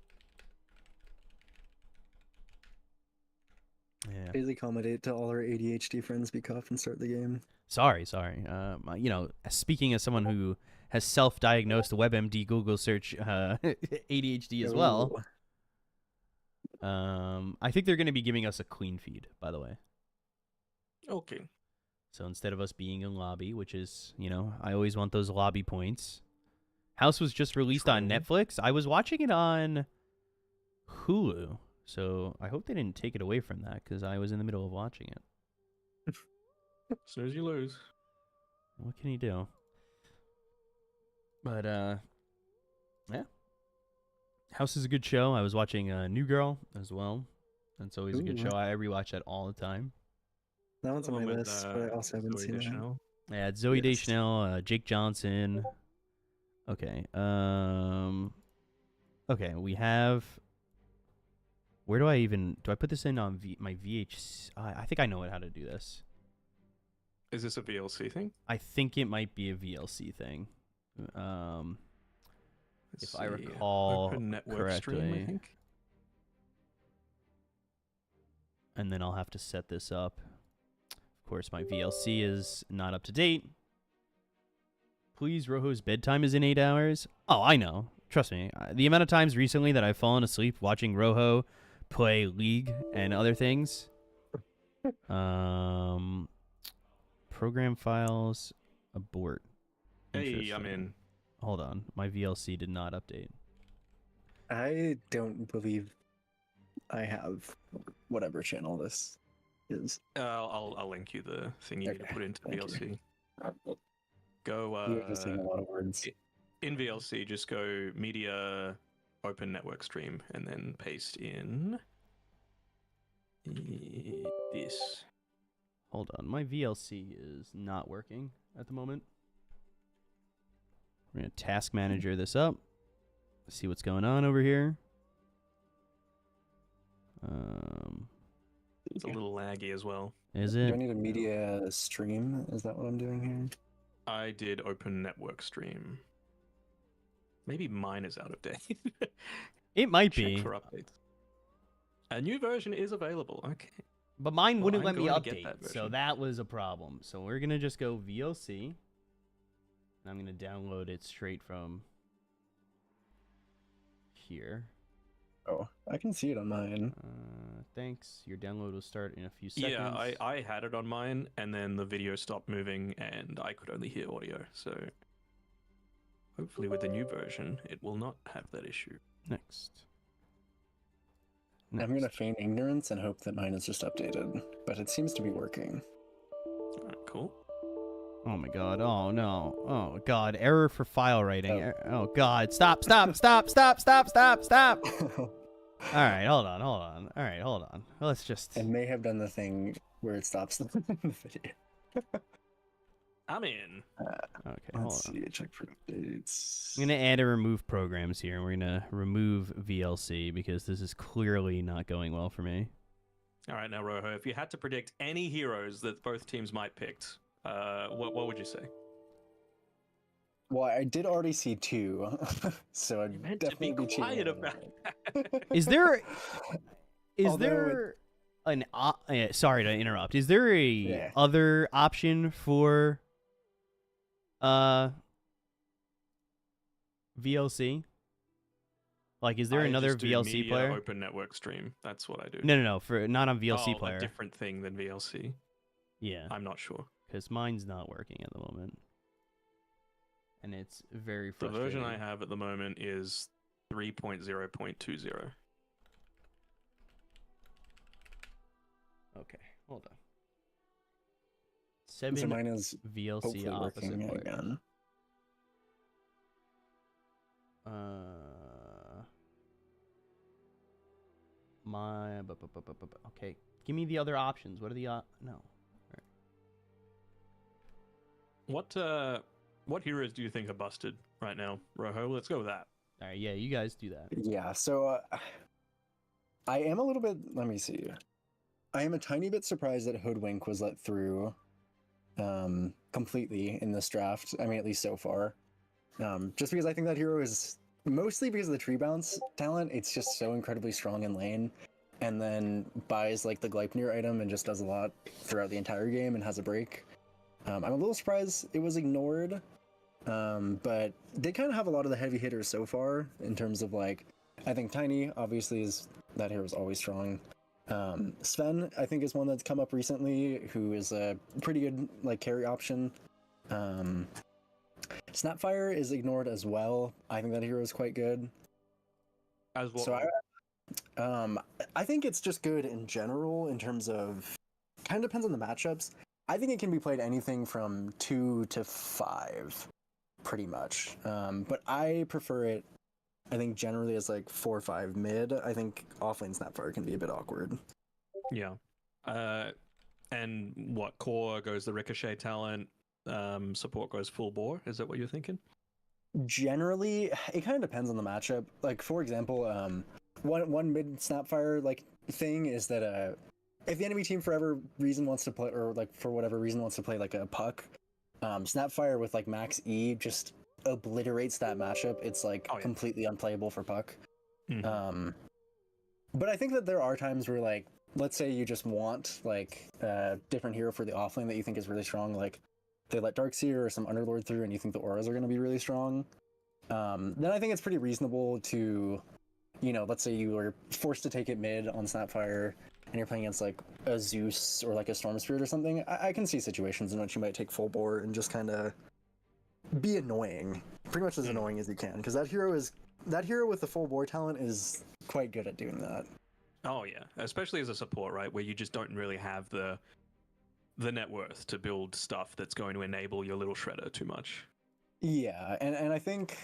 Yeah. Please accommodate to all our ADHD friends, be cuff and start the game. Sorry. Speaking as someone who has self-diagnosed WebMD Google search ADHD as well. I think they're going to be giving us a clean feed, by the way. Okay. So instead of us being in lobby, which is, I always want those lobby points. House was just released on Netflix. I was watching it on Hulu. So I hope they didn't take it away from that because I was in the middle of watching it. As soon as you lose. What can you do? But, yeah. House is a good show. I was watching New Girl as well. That's always a good Ooh. show. I rewatch that all the time. That one's on my With, list, but I also haven't Zoe seen that. Deschanel. Yeah, it's Zoe Yes. Deschanel, Jake Johnson. Okay. Okay, we have. Where do I put this in on my VH? I think I know how to do this. Is this a VLC thing? I think it might be a VLC thing. Let's If I see. recall Open network correctly. stream, I think. And then I'll have to set this up. Of course, my VLC is not up to date. Please, Rojo's bedtime is in 8 hours. Oh, I know. Trust me. The amount of times recently that I've fallen asleep watching Rojo play League and other things. Program files, abort. Hey, I'm Interesting. in. Hold on. My VLC did not update. I don't believe I have whatever channel this is. I'll link you the thing you need to Okay, put into thank VLC. you. Go You're just saying a lot of words. in VLC, just go media open network stream and then paste in this. Hold on. My VLC is not working at the moment. We're going to task manager this up. See what's going on over here. It's a little laggy as well. Is Do I it? need a media stream? Is that what I'm doing here? I did open network stream. Maybe mine is out of date. It might Check be. for updates. A new version is available. Okay. But mine Well, wouldn't I'm let me going to get update, that so version. that was a problem. So we're going to just go VLC. And I'm going to download it straight from here. Oh, I can see it on mine. Thanks. Your download will start in a few seconds. Yeah, I had it on mine, and then the video stopped moving, and I could only hear audio. So hopefully with the new version, it will not have that issue. Next. I'm gonna feign ignorance and hope that mine is just updated, but it seems to be working. Alright, cool. Oh my god. Oh no. Oh god. Error for file writing. Oh. Oh god. Stop. All right. Hold on. All right. Hold on. Let's just. It may have done the thing where it stops the video. I'm in. Okay. Hold Let's on. see. Check for updates. I'm going to add and remove programs here. We're going to remove VLC because this is clearly not going well for me. Alright, now Rojo, if you had to predict any heroes that both teams might pick, what would you say? Well, I did already see two, so I'd meant to be definitely quiet cheating. about Is there Although there an sorry to interrupt. Is there a Yeah. other option for VLC? Like, is there I another just do VLC media player? Open network stream. That's what I do. No, for not on VLC Oh, player. a different thing than VLC. Yeah, I'm not sure. because mine's not working at the moment, and it's very The frustrating. version I have at the moment is 3.0.20. Okay, hold on. So 7 mine is VLC hopefully opposite working player. again. Okay, give me the other options. What are the no? What heroes do you think are busted right now, Rojo? Let's go with that. All right, yeah, you guys do that. Yeah, so I am a little bit. Let me see. I am a tiny bit surprised that Hoodwink was let through completely in this draft. I mean, at least so far. Just because I think that hero is mostly because of the tree bounce talent. It's just so incredibly strong in lane, and then buys like the Gleipnir item and just does a lot throughout the entire game and has a break. I'm a little surprised it was ignored, but they kind of have a lot of the heavy hitters so far in terms of like, I think Tiny obviously is that hero is always strong. Sven, I think, is one that's come up recently who is a pretty good like carry option. Snapfire is ignored as well. I think that hero is quite good. As well. So I think it's just good in general in terms of kind of depends on the matchups. I think it can be played anything from 2 to 5, pretty much. But I prefer it I think generally as like 4-5 mid, I think offlane Snapfire can be a bit awkward. Yeah. And what, core goes the Ricochet talent, support goes full bore? Is that what you're thinking? Generally, it kind of depends on the matchup. Like for example, one mid Snapfire like thing is that if the enemy team for whatever reason wants to play, or like for whatever reason wants to play like a puck, Snapfire with like max E just obliterates that matchup. It's like completely unplayable for puck. Mm-hmm. But I think that there are times where like, let's say you just want like a different hero for the offlane that you think is really strong, like they let Darkseer or some Underlord through and you think the auras are going to be really strong, then I think it's pretty reasonable to, you know, let's say you are forced to take it mid on Snapfire and you're playing against like a Zeus or like a Storm Spirit or something. I can see situations in which you might take full bore and just kind of be annoying, pretty much as annoying as you can, because that hero with the full bore talent is quite good at doing that. Oh yeah, especially as a support, right, where you just don't really have the net worth to build stuff that's going to enable your little shredder too much. Yeah, and I think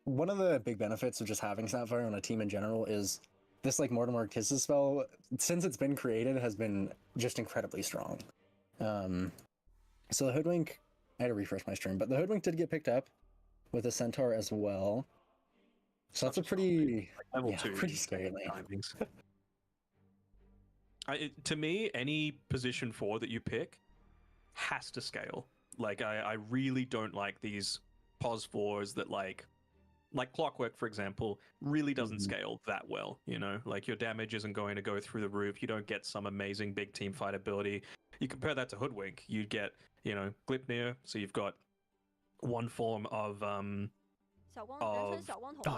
one of the big benefits of just having Snapfire on a team in general is this like Mortimer Kisses spell, since it's been created, has been just incredibly strong. So the Hoodwink, I had to refresh my stream, but the Hoodwink did get picked up with a Centaur as well. So that's a pretty, pretty scary lane. To me, any position 4 that you pick has to scale. Like, I really don't like these pos 4s that like Clockwork, for example, really doesn't scale that well, you know? Like, your damage isn't going to go through the roof, you don't get some amazing big team fight ability. You compare that to Hoodwink, you get, you know, Glipnir, so you've got one form of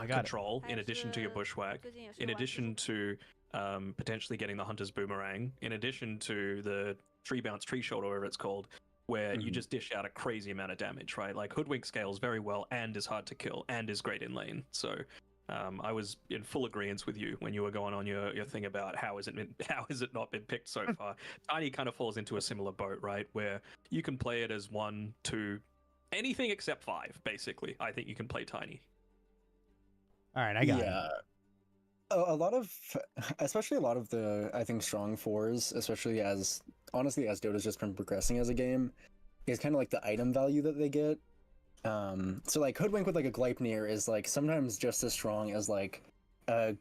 control in addition to your Bushwhack, in addition to potentially getting the Hunter's Boomerang, in addition to the Tree Bounce Tree Shot, or whatever it's called, where you just dish out a crazy amount of damage, right? Like, Hoodwink scales very well and is hard to kill and is great in lane. So I was in full agreement with you when you were going on your thing about how has it not been picked so far. Tiny kind of falls into a similar boat, right? Where you can play it as 1, 2, anything except 5, basically. I think you can play Tiny. All right, I got it. A lot of the, I think, strong 4s, especially as Dota's just been progressing as a game, is kind of like the item value that they get. So like Hoodwink with like a Gleipnir is like sometimes just as strong as like a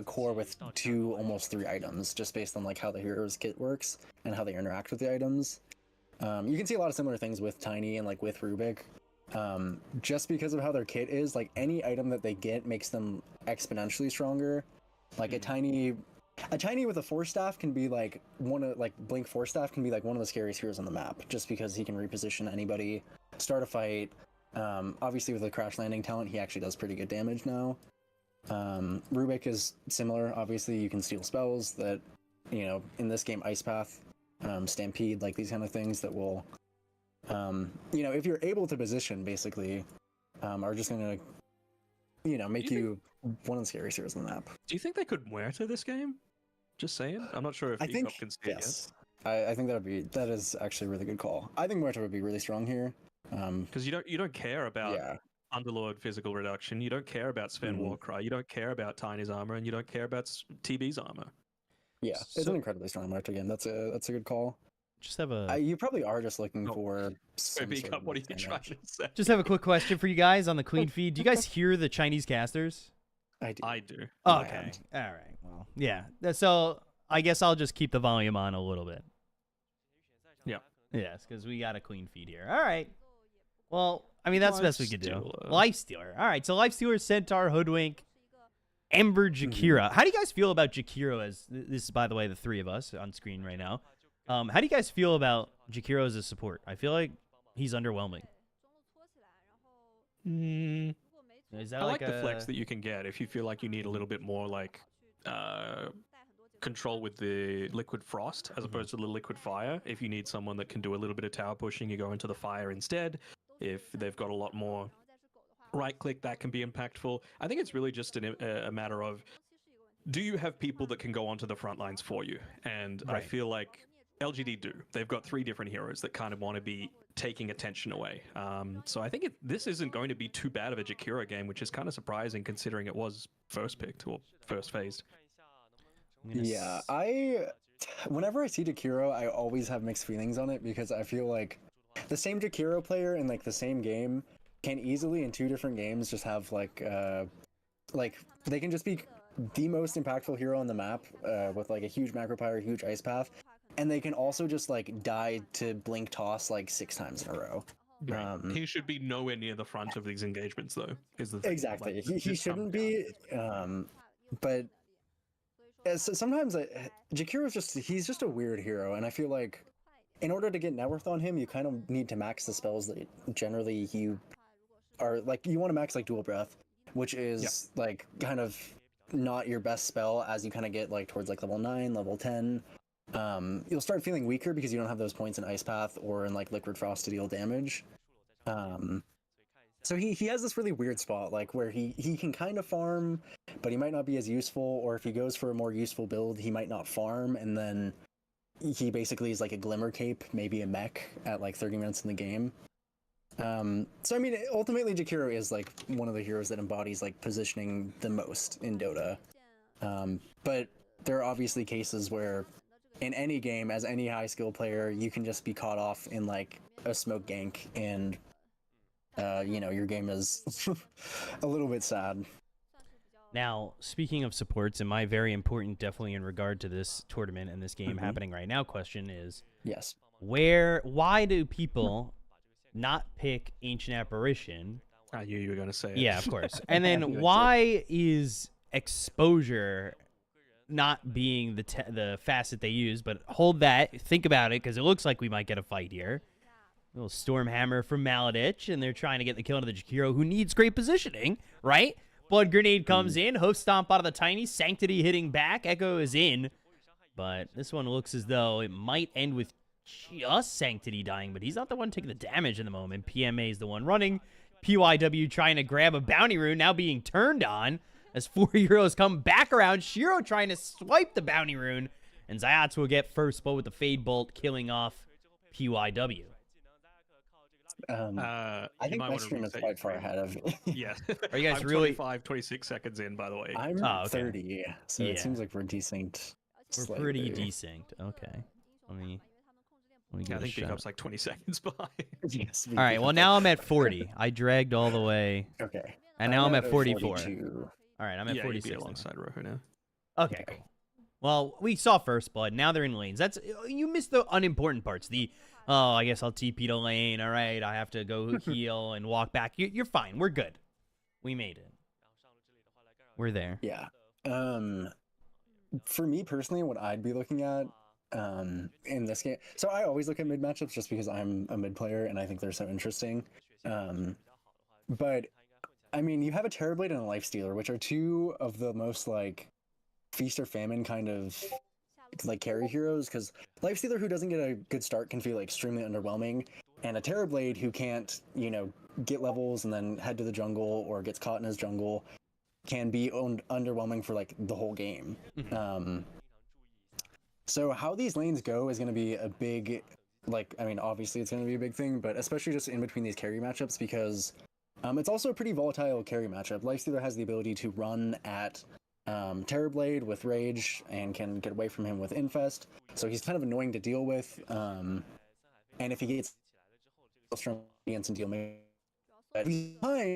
core with 2, almost 3 items, just based on like how the hero's kit works and how they interact with the items. You can see a lot of similar things with Tiny and like with Rubik. Just because of how their kit is, like any item that they get makes them exponentially stronger. Like a Tiny with a Force Staff can be like Blink Force Staff can be like one of the scariest heroes on the map, just because he can reposition anybody, start a fight. Obviously with the Crash Landing talent, he actually does pretty good damage now. Rubik is similar. Obviously you can steal spells that, you know, in this game, Ice Path, Stampede, like these kind of things that will, you know, if you're able to position, basically, are just gonna, you know, make you one of the scariest heroes on the map. Do you think they could Muerta this game? Just saying. I'm not sure if Ecop can see yes. It yet. I think that is actually a really good call. I think Muerta would be really strong here. Because you don't care about Underlord physical reduction, you don't care about Sven Warcry, you don't care about Tiny's armor, and you don't care about TB's armor. Yeah, it's an incredibly strong Muerta game. That's a good call. Just have a. You probably are just looking for. What are you trying to say? Just have a quick question for you guys on the Queen feed. Do you guys hear the Chinese casters? I do. Oh, okay. All right. Well, yeah. So I guess I'll just keep the volume on a little bit. Yeah. Yes, because we got a Queen feed here. All right. Well, I mean, that's the best we could do. Lifestealer. All right. So Lifestealer, Centaur, Hoodwink, Ember, Jakiro. How do you guys feel about Jakiro? As this is, by the way, the 3 of us on screen right now. How do you guys feel about Jakiro as a support? I feel like he's underwhelming. Is that I like the flex that you can get if you feel like you need a little bit more like control with the liquid frost as opposed to the liquid fire. If you need someone that can do a little bit of tower pushing, you go into the fire instead. If they've got a lot more right click, that can be impactful. I think it's really just a matter of, do you have people that can go onto the front lines for you? And I feel like LGD do. They've got 3 different heroes that kind of want to be taking attention away. So I think this isn't going to be too bad of a Jakiro game, which is kind of surprising considering it was first picked or first phased. Yeah, whenever I see Jakiro, I always have mixed feelings on it because I feel like the same Jakiro player in like the same game can easily in 2 different games just have like they can just be the most impactful hero on the map with like a huge macro power, huge ice path, and they can also just like die to blink toss like 6 times in a row. He should be nowhere near the front of these engagements, though. Is the thing. Exactly, Like, he just shouldn't come be. But sometimes Jakiro's he's just a weird hero, and I feel like in order to get net worth on him, you kind of need to max the spells that generally you are like. You want to max like Dual Breath, which is like kind of not your best spell as you kind of get like towards like level 9, level 10. You'll start feeling weaker because you don't have those points in Ice Path or in like Liquid Frost to deal damage. So he has this really weird spot like where he can kind of farm, but he might not be as useful, or if he goes for a more useful build, he might not farm, and then he basically is like a Glimmer Cape, maybe a mech at like 30 minutes in the game. So I mean, ultimately Jakiro is like one of the heroes that embodies like positioning the most in Dota. But there are obviously cases where in any game, as any high skill player, you can just be caught off in like a smoke gank, and your game is a little bit sad. Now, speaking of supports, and my very important, definitely in regard to this tournament and this game happening right now, question is, yes, why do people not pick Ancient Apparition? I knew you were going to say it. Yeah, of course. And then why is Exposure not being the facet they use? But hold that, think about it, because it looks like we might get a fight here. A little Stormhammer from Maladich, and they're trying to get the kill into the Jakiro, who needs great positioning, right? Blood Grenade comes in, Hoof Stomp out of the Tiny, Sanctity hitting back, Echo is in. But this one looks as though it might end with just Sanctity dying, but he's not the one taking the damage in the moment. PMA is the one running. PYW trying to grab a bounty rune, now being turned on as 4 heroes come back around. Shiro trying to swipe the bounty rune, and Zayats will get first blow with the Fade Bolt, killing off PYW. I think my stream is quite far ahead of you. Yeah. Are you guys I'm really 26 seconds in, by the way. I'm okay. 30, so it seems like we're desynced. We're pretty desynced. Okay. Let me I think Pickup's like 20 seconds behind. Yes, all right, well, now I'm at 40. I dragged all the way. Okay. And now I'm at 44. 42. All right, I'm at 46 now. alongside Rojo now. Okay, cool. Well, we saw First Blood. Now they're in lanes. You missed the unimportant parts. I guess I'll TP to lane. All right, I have to go heal and walk back. You're fine. We're good. We made it. We're there. Yeah. For me personally, what I'd be looking at in this game. So I always look at mid matchups just because I'm a mid player and I think they're so interesting. But I mean, you have a Terrorblade and a Lifestealer, which are 2 of the most like feast or famine kind of like carry heroes, because Lifestealer who doesn't get a good start can feel extremely underwhelming, and a Terrorblade who can't, get levels and then head to the jungle or gets caught in his jungle can be underwhelming for like the whole game. So how these lanes go is going to be a big, obviously it's going to be a big thing, but especially just in between these carry matchups, because it's also a pretty volatile carry matchup. Lifestealer has the ability to run at Terrorblade with Rage and can get away from him with Infest, so he's kind of annoying to deal with. And if he gets strong against and deal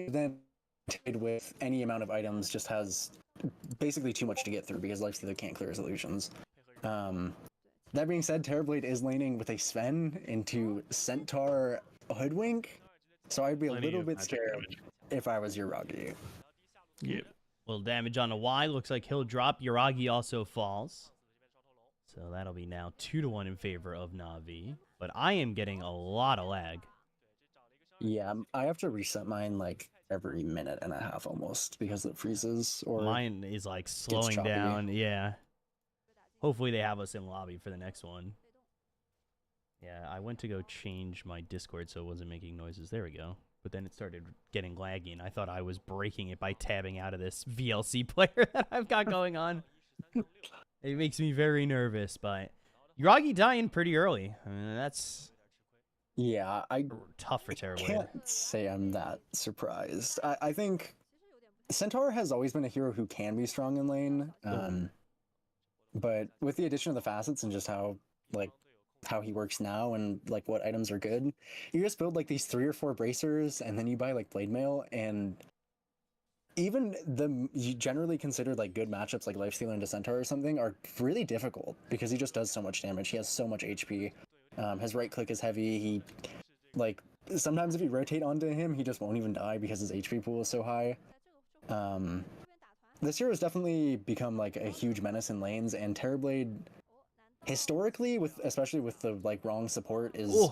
then with any amount of items just has basically too much to get through because Lifestealer can't clear his illusions. That being said, Terrorblade is laning with a Sven into Centaur Hoodwink, so I'd be a little bit scared if I was Yuragi. Yep. Little damage on a Y. Looks like he'll drop. Yuragi also falls. So that'll be now 2-1 in favor of Na'Vi. But I am getting a lot of lag. Yeah, I have to reset mine like every minute and a half almost because it freezes. Or mine is like slowing down. Yeah. Hopefully they have us in lobby for the next one. Yeah, I went to go change my Discord so it wasn't making noises. There we go. But then it started getting laggy, and I thought I was breaking it by tabbing out of this VLC player that I've got going on. It makes me very nervous, but Yuragi dying pretty early. I mean, that's Yeah, I tough for Terrorblade. can't say I'm that surprised. I think Centaur has always been a hero who can be strong in lane, but with the addition of the facets and just how he works now and like what items are good, you just build like these 3 or 4 bracers and then you buy like blade mail, and even the generally considered like good matchups like Lifestealer into Centaur or something are really difficult because he just does so much damage. He has so much HP. His right click is heavy. He like sometimes if you rotate onto him, he just won't even die because his HP pool is so high. This hero has definitely become like a huge menace in lanes, and Terrorblade historically, especially with the like wrong support, is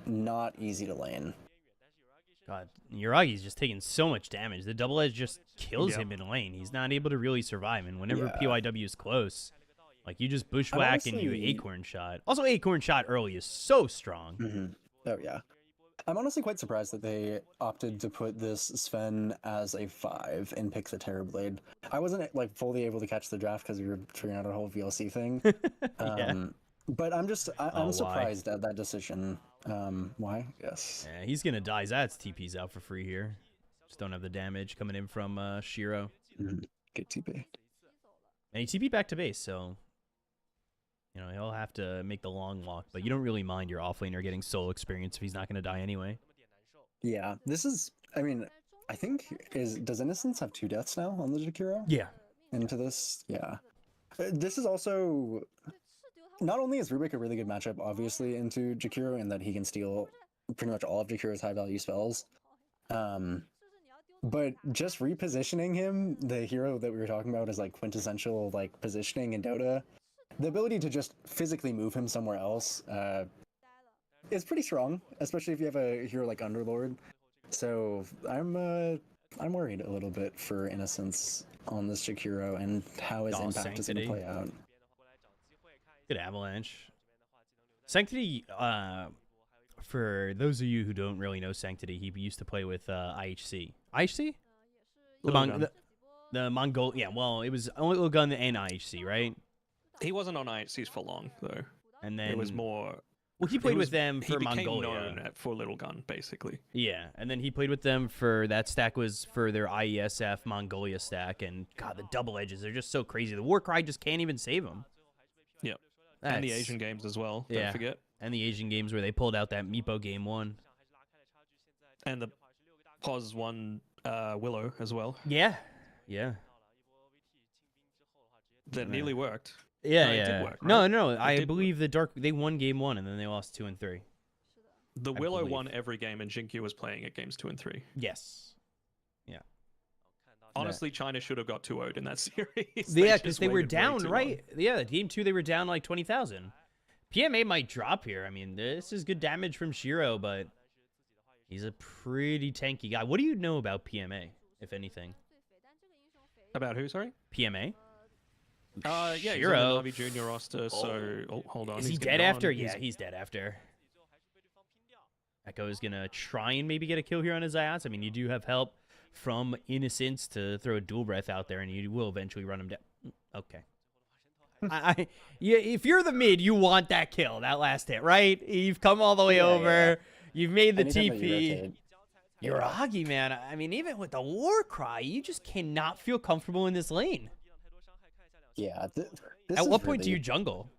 not easy to lane. God, Yuragi's just taking so much damage. The double edge just kills him in lane. He's not able to really survive, and whenever PYW is close, like you just bushwhack and you acorn shot. Also, acorn shot early is so strong. Oh yeah. I'm honestly quite surprised that they opted to put this Sven as a 5 and pick the Terrorblade. I wasn't like fully able to catch the draft because we were figuring out a whole VLC thing. But I'm surprised at that decision. Why? Yes. Yeah, he's gonna die. Zat's TP's out for free here. Just don't have the damage coming in from Shiro. Good TP. And he TP back to base, so you know he'll have to make the long walk. But you don't really mind your offlaner getting solo experience if he's not gonna die anyway. Yeah, this is. I mean, I think does Innocence have 2 deaths now on the Jakiro? Yeah. Into this, yeah. This is also. Not only is Rubik a really good matchup, obviously, into Jakiro, in that he can steal pretty much all of Jakiro's high-value spells, but just repositioning him, the hero that we were talking about is like quintessential like positioning in Dota. The ability to just physically move him somewhere else is pretty strong, especially if you have a hero like Underlord. So I'm worried a little bit for Innocence on this Jakiro and how his impact is going to play out. Good avalanche. Sanctity, for those of you who don't really know Sanctity, he used to play with IHC. IHC? The Mongol. Yeah, well, it was only Little Gun and IHC, right? He wasn't on IHCs for long, though. And then it was more. Well, he played with them for Mongolia. He became known for Little Gun, basically. Yeah, and then he played with them for that stack was for their IESF Mongolia stack, and God, the double edges, they're just so crazy. The Warcry just can't even save him. Yep. And the Asian games as well, don't forget. And the Asian games where they pulled out that Meepo game 1. And the POS 1 Willow as well. Yeah, yeah. That nearly worked. Yeah, It did work, right? right? I believe they won game 1 and then they lost 2 and 3. The Willow won every game, and Jinkyu was playing at games 2 and 3. Yes. Yeah. Honestly, China should have got 2-0'd in that series. Yeah, because they were down, right? Yeah, game 2 they were down like 20,000. PMA might drop here. I mean, this is good damage from Shiro, but he's a pretty tanky guy. What do you know about PMA, if anything? About who, sorry? PMA? Yeah, Shiro. he's on the Navi Junior roster, so... Oh, hold on. Is he dead after? Yeah, he's dead after. Echo is going to try and maybe get a kill here on his Zayats. I mean, you do have help from Innocence to throw a dual breath out there, and you will eventually run him down. Okay. Yeah, if you're the mid, you want that kill, that last hit, right? You've come all the way over. Yeah. You've made the TP. Yuragi, man. I mean, even with the Warcry, you just cannot feel comfortable in this lane. Yeah. At what point do you jungle?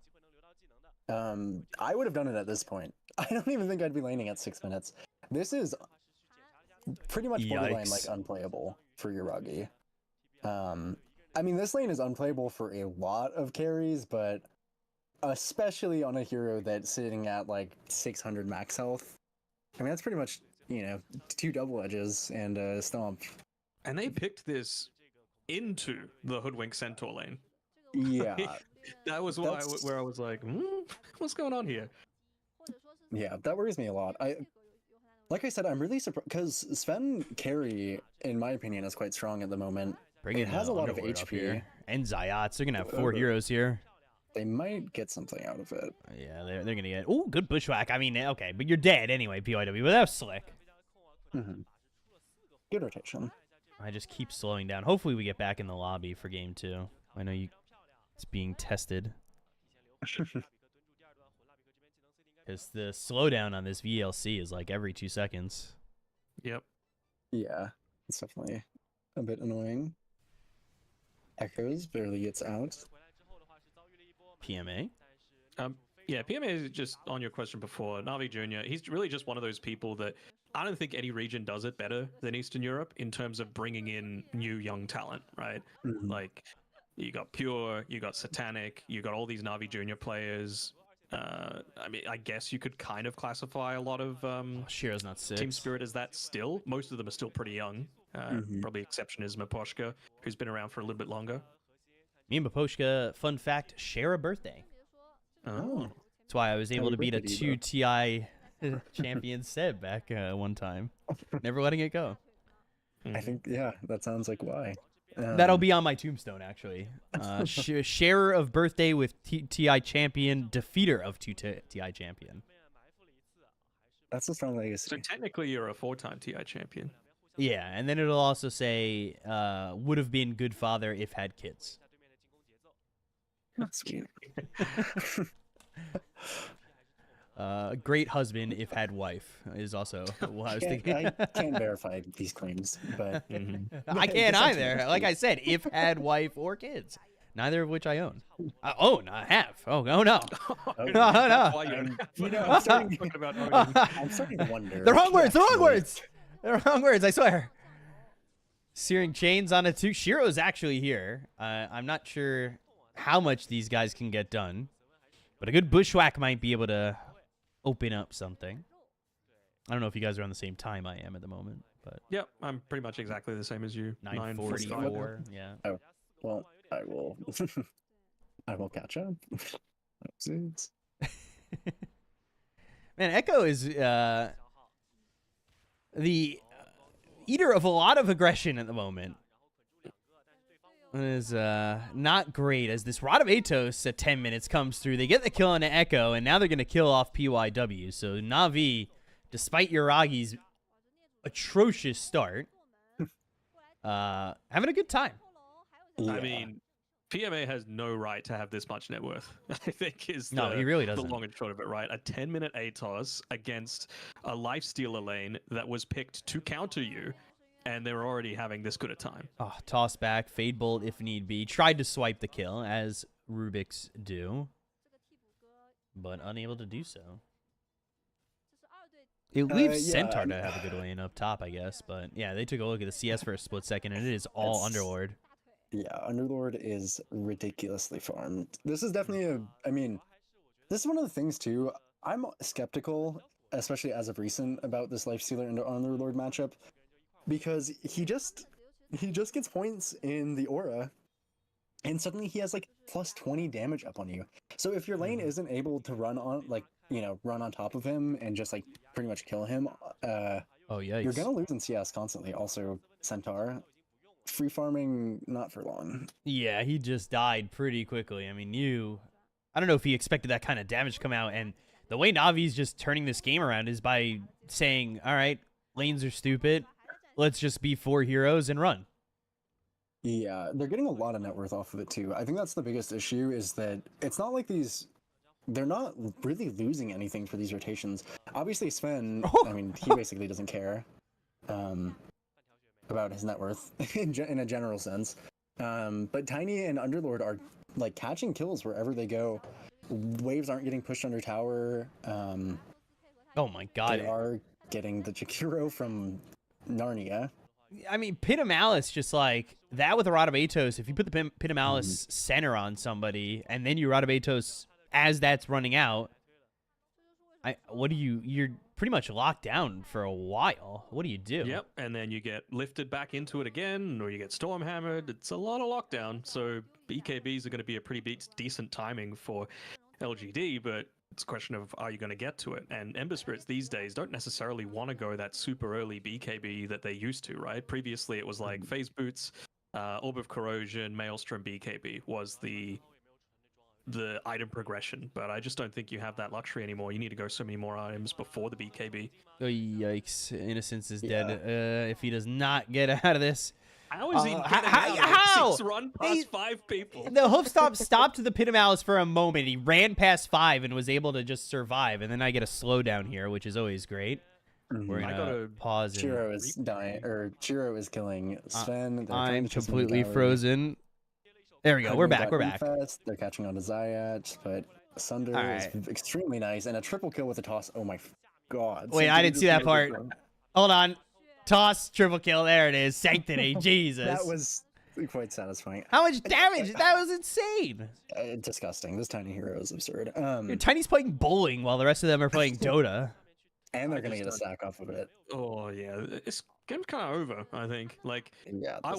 I would have done it at this point. I don't even think I'd be laning at 6 minutes. This is pretty much borderline like unplayable for Yuragi. I mean, this lane is unplayable for a lot of carries, but especially on a hero that's sitting at like 600 max health. I mean, that's pretty much, 2 double edges and a stomp. And they picked this into the Hoodwink Centaur lane. Yeah. That was where I was like, what's going on here? Yeah, that worries me a lot. Like I said, I'm really surprised because Sven carry, in my opinion, is quite strong at the moment. It has a lot of HP. And Zayats. They're going to have 4 heroes here. They might get something out of it. Yeah, they're going to get... Oh, good bushwhack. I mean, okay, but you're dead anyway, PYW. But that was slick. Good rotation. I just keep slowing down. Hopefully we get back in the lobby for game 2. I know it's being tested. Because the slowdown on this VLC is like every 2 seconds. Yep. Yeah, it's definitely a bit annoying. Echoes barely gets out. PMA? Yeah, PMA is just on your question before. Navi Jr., he's really just one of those people that I don't think any region does it better than Eastern Europe in terms of bringing in new young talent, right? Mhm. Like, you got Pure, you got Satanic, you got all these Navi Jr. players. I mean, I guess you could kind of classify a lot of Shiro's not 6. Team Spirit as that still. Most of them are still pretty young. Probably exception is Maposhka, who's been around for a little bit longer. Me and Baposhka, fun fact, share a birthday. Oh. That's why I was able Happy to beat a birthday to you, 2 TI champion Seb back one time. Never letting it go. I think, yeah, that sounds like why. That'll be on my tombstone, actually. Sharer of birthday with TI champion, defeater of 2 TI champion. That's a strong legacy. So technically, you're a 4-time TI champion. Yeah, and then it'll also say, would have been good father if had kids. Sweet. Great husband if had wife is also what I was thinking. I can't verify these claims, but I can't either. Like I said, if had wife or kids, neither of which I own. I own. I have. Oh no. No. That's why you're you know, I'm starting, talking about I'm starting to wonder. The wrong words. The wrong actually- words. The wrong words. I swear. Searing chains on a 2. Shiro's actually here. I'm not sure how much these guys can get done, but a good bushwhack might be able to open up something. I don't know if you guys are on the same time I am at the moment, but Yep, I'm pretty much exactly the same as you. 9:44. Yeah. Well, I will. I will catch up. Oopsies. Man, Echo is the eater of a lot of aggression at the moment. It is not great as this Rod of Atos at 10 minutes comes through. They get the kill on Echo, and now they're going to kill off PYW. So Na'Vi, despite Yuragi's atrocious start, having a good time. Yeah. I mean, PMA has no right to have this much net worth. I think is No, the, he really the doesn't. long and short of it, right? A 10-minute ATOS against a lifestealer lane that was picked to counter you, and they're already having this good a time. Oh, toss back, fade bolt if need be. Tried to swipe the kill, as Rubik's do, but unable to do so. It leaves yeah, Centaur to have a good lane up top, I guess. But yeah, they took a look at the CS for a split second, and it is all It's- Underlord. Yeah, Underlord is ridiculously farmed. This is definitely I mean, this is one of the things too. I'm skeptical, especially as of recent, about this Lifestealer and Underlord matchup, because he just gets points in the aura, and suddenly he has like plus 20 damage up on you. So if your lane isn't able to run on run on top of him and just like pretty much kill him, Oh, yikes. you're gonna lose in CS constantly. Also, Centaur. Free farming, not for long. Yeah, he just died pretty quickly. I mean, I don't know if he expected that kind of damage to come out. And the way Navi's just turning this game around is by saying, all right, lanes are stupid. Let's just be 4 heroes and run. Yeah, they're getting a lot of net worth off of it too. I think that's the biggest issue is that it's not like they're not really losing anything for these rotations. Obviously, Sven, I mean, he basically doesn't care about his net worth in a general sense. But Tiny and Underlord are like catching kills wherever they go. Waves aren't getting pushed under tower. Oh, my God. They are getting the Jakiro from Narnia. I mean, Pit of Malice, just like that with a Rod of Atos, if you put the Pit of Malice center on somebody and then you Rod of Atos as that's running out, you're pretty much locked down for a while. What do you do? Yep, and then you get lifted back into it again, or you get storm hammered. It's a lot of lockdown, so BKBs are going to be a pretty decent timing for LGD, but it's a question of are you going to get to it? And Ember Spirits these days don't necessarily want to go that super early BKB that they used to, right? Previously, it was like Phase Boots, Orb of Corrosion, Maelstrom BKB was the item progression, but I just don't think you have that luxury anymore. You need to go so many more items before the BKB. Oh, yikes. Innocence is dead. If he does not get out of this, How is he getting how? out? 6 run past 5 people. The hoof stop stopped the Pitamalis for a moment. He ran past 5 and was able to just survive. And then I get a slowdown here, which is always great. We're I gonna gotta pause. Chiro is dying, or Chiro is killing Sven. They're trying I'm to chase him completely down. frozen. There we go. We're back. We're back. They're catching on to Zayat, but Sunder is extremely nice, and a triple kill with a toss. Oh my god! Wait, I didn't see that part. Hold on. Toss, triple kill. There it is. Sanctity. Jesus. That was quite satisfying. How much damage? That was insane. Disgusting. This tiny hero is absurd. Tiny's playing bowling while the rest of them are playing Dota. And they're gonna get a sack off of it. Oh yeah, this game's kind of over. I think. Like, Yeah, I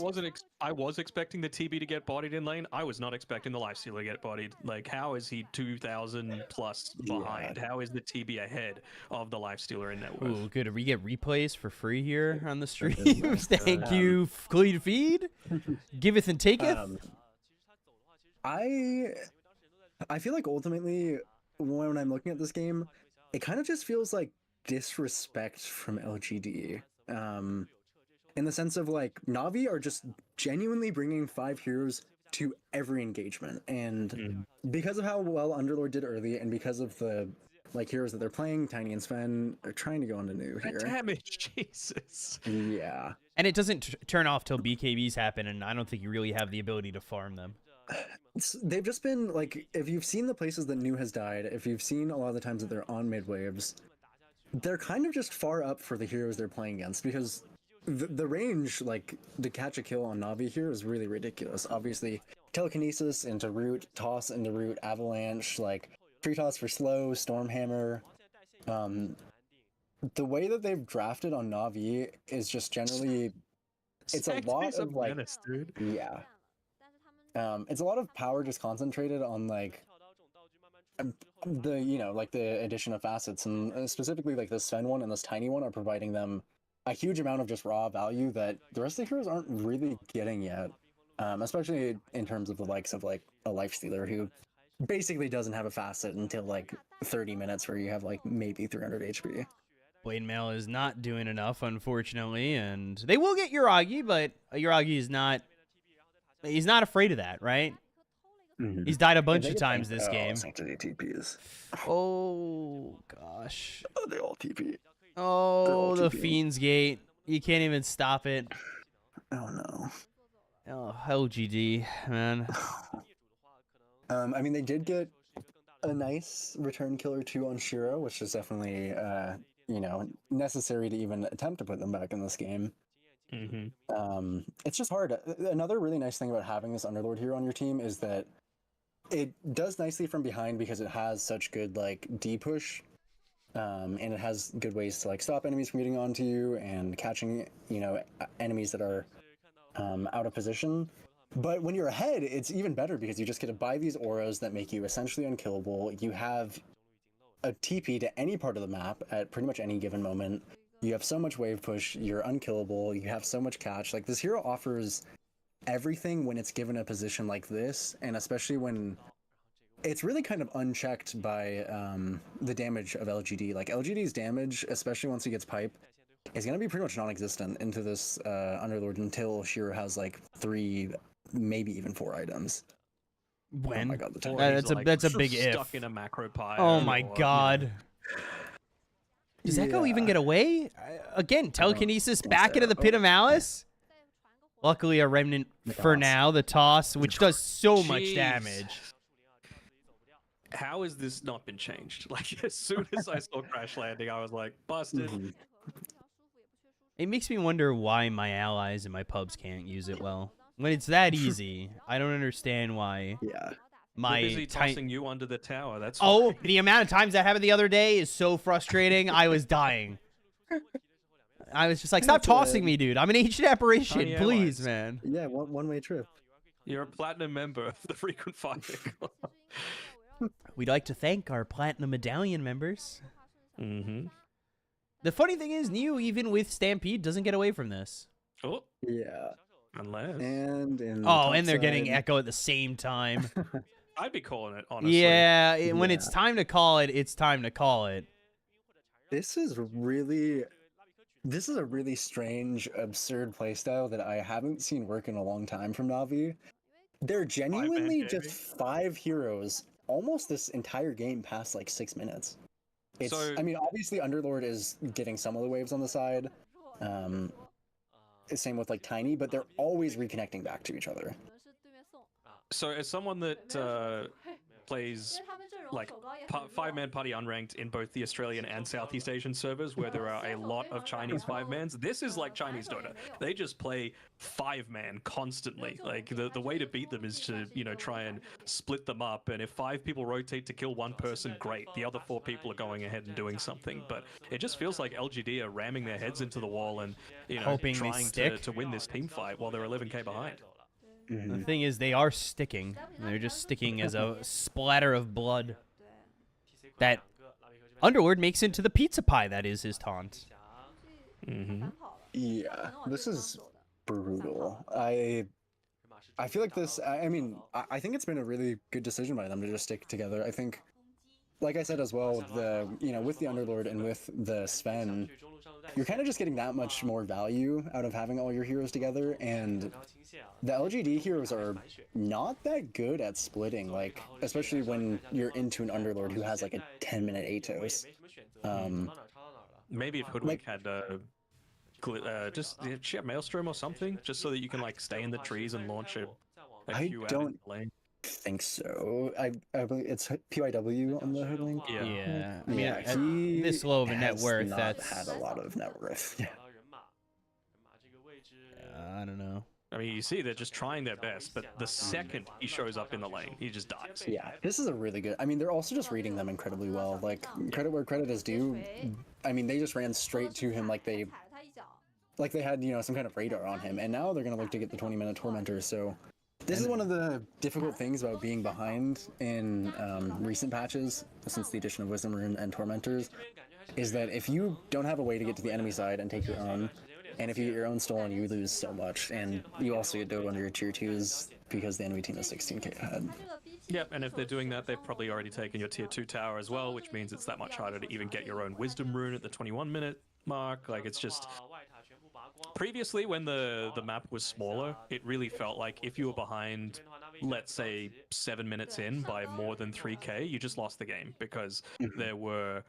was expecting the TB to get bodied in lane. I was not expecting the lifestealer to get bodied. Like, how is he 2,000 plus behind? How is the TB ahead of the lifestealer in net worth? Ooh, good. We get replays for free here on the stream. Thank you, Clean Feed. Giveth and taketh. I feel like ultimately, when I'm looking at this game, it kind of just feels like disrespect from LGD. In the sense of like Navi are just genuinely bringing 5 heroes to every engagement, and because of how well Underlord did early, and because of the like heroes that they're playing, Tiny and Sven are trying to go on to new here. Damage, Jesus. Yeah, And it doesn't turn off till BKBs happen, and I don't think you really have the ability to farm them. they've just been like, if you've seen the places that new has died, if you've seen a lot of the times that they're on mid waves, they're kind of just far up for the heroes they're playing against, because the range, like, to catch a kill on Navi here is really ridiculous. Obviously, telekinesis into root, toss into root, avalanche, like, tree toss for slow, stormhammer. The way that they've drafted on Navi is just generally, it's a lot of, like, menace, dude. yeah. It's a lot of power just concentrated on, like, the, you know, like the addition of facets, and specifically like this Sven one and this Tiny one are providing them a huge amount of just raw value that the rest of the heroes aren't really getting yet, especially in terms of the likes of like a Lifestealer who basically doesn't have a facet until like 30 minutes where you have like maybe 300 HP. Blade Mail is not doing enough, unfortunately, and they will get Uragi, but Uragi is not. He's not afraid of that, right? He's died a bunch of times this game. Sanctity TPs. Oh, gosh. Oh, they all TP. Oh, the TP. Fiend's Gate. You can't even stop it. Oh, no. Oh, LGD, man. I mean, they did get a nice return kill or 2 on Shiro, which is definitely, you know, necessary to even attempt to put them back in this game. It's just hard. Another really nice thing about having this Underlord hero on your team is that it does nicely from behind because it has such good like D push, and it has good ways to like stop enemies from getting onto you and catching, you know, enemies that are out of position. But when you're ahead, it's even better because you just get to buy these auras that make you essentially unkillable. You have a TP to any part of the map at pretty much any given moment. You have so much wave push, you're unkillable, you have so much catch. Like, this hero offers everything when it's given a position like this, and especially when it's really kind of unchecked by the damage of LGD. Like, LGD's damage, especially once he gets pipe, is going to be pretty much non-existent into this Underlord until Shiro has, like, 3, maybe even 4 items. When? Oh my god, the time. That's a big if. Stuck in a macro pile. Oh my god. Does Echo even get away? Again, telekinesis back into the Pit of Malice. Luckily, a remnant for now. The toss, which does so much damage. How has this not been changed? Like, as soon as I saw Crash Landing, I was like, busted. It makes me wonder why my allies and my pubs can't use it well. When it's that easy, I don't understand why. Yeah. They're busy tossing you under the tower. That's oh, why. the amount of times that happened the other day is so frustrating. I was dying. I was just like, stop tossing me, dude. I'm an ancient apparition. Tiny Please, allies. man. Yeah, one-way trip. You're a platinum member of the Frequent Flyer Club. We'd like to thank our Platinum Medallion members. The funny thing is, New, even with Stampede, doesn't get away from this. Oh, Yeah. unless. And in And they're getting Echo at the same time. I'd be calling it, honestly. Yeah, when it's time to call it, it's time to call it. This is really This is a really strange, absurd playstyle that I haven't seen work in a long time from Navi. They're genuinely just gaming. 5 heroes almost this entire game past like 6 minutes. So- I mean, obviously Underlord is getting some of the waves on the side. Same with like Tiny, but they're always reconnecting back to each other. So as someone that plays like 5-man party unranked in both the Australian and Southeast Asian servers where there are a lot of Chinese 5-mans, this is like Chinese Dota. They just play 5-man constantly. Like the way to beat them is to, you know, try and split them up, and if 5 people rotate to kill one person, great. The other 4 people are going ahead and doing something. But it just feels like LGD are ramming their heads into the wall and, you know, Hoping they trying stick. to win this team fight while they're 11k behind. The thing is, they are sticking. They're just sticking as a splatter of blood that Underlord makes into the pizza pie that is his taunt. Yeah, this is brutal. I feel like this. I mean, I think it's been a really good decision by them to just stick together. I think, like I said as well, with the Underlord and with the Sven, you're kind of just getting that much more value out of having all your heroes together, and the LGD heroes are not that good at splitting, like, especially when you're into an Underlord who has like a 10-minute Atos. Maybe if Hoodwink had she had Maelstrom or something, just so that you can like stay in the trees and launch a I Q out don't in the lane. think so. I believe it's PYW on the Hoodwink. Yeah, I mean, Yeah, at he this low of a net has worth, not that's had a lot of net worth. Yeah. I don't know. I mean, you see, they're just trying their best, but the second he shows up in the lane, he just dies. Yeah, this is a really good. I mean, they're also just reading them incredibly well. Like, credit where credit is due. I mean, they just ran straight to him like they had, some kind of radar on him, and now they're gonna look to get the 20-minute tormentor. So this is one of the difficult things about being behind in recent patches since the addition of Wisdom Rune and tormentors, is that if you don't have a way to get to the enemy side and take your own, and if you get your own stolen, you lose so much, and you also get doed under your tier 2s because the enemy team is 16k ahead. Yep, and if they're doing that, they've probably already taken your tier 2 tower as well, which means it's that much harder to even get your own Wisdom Rune at the 21-minute mark. Like, it's just... Previously, when the map was smaller, it really felt like if you were behind, let's say, 7 minutes in by more than 3k, you just lost the game, because there were...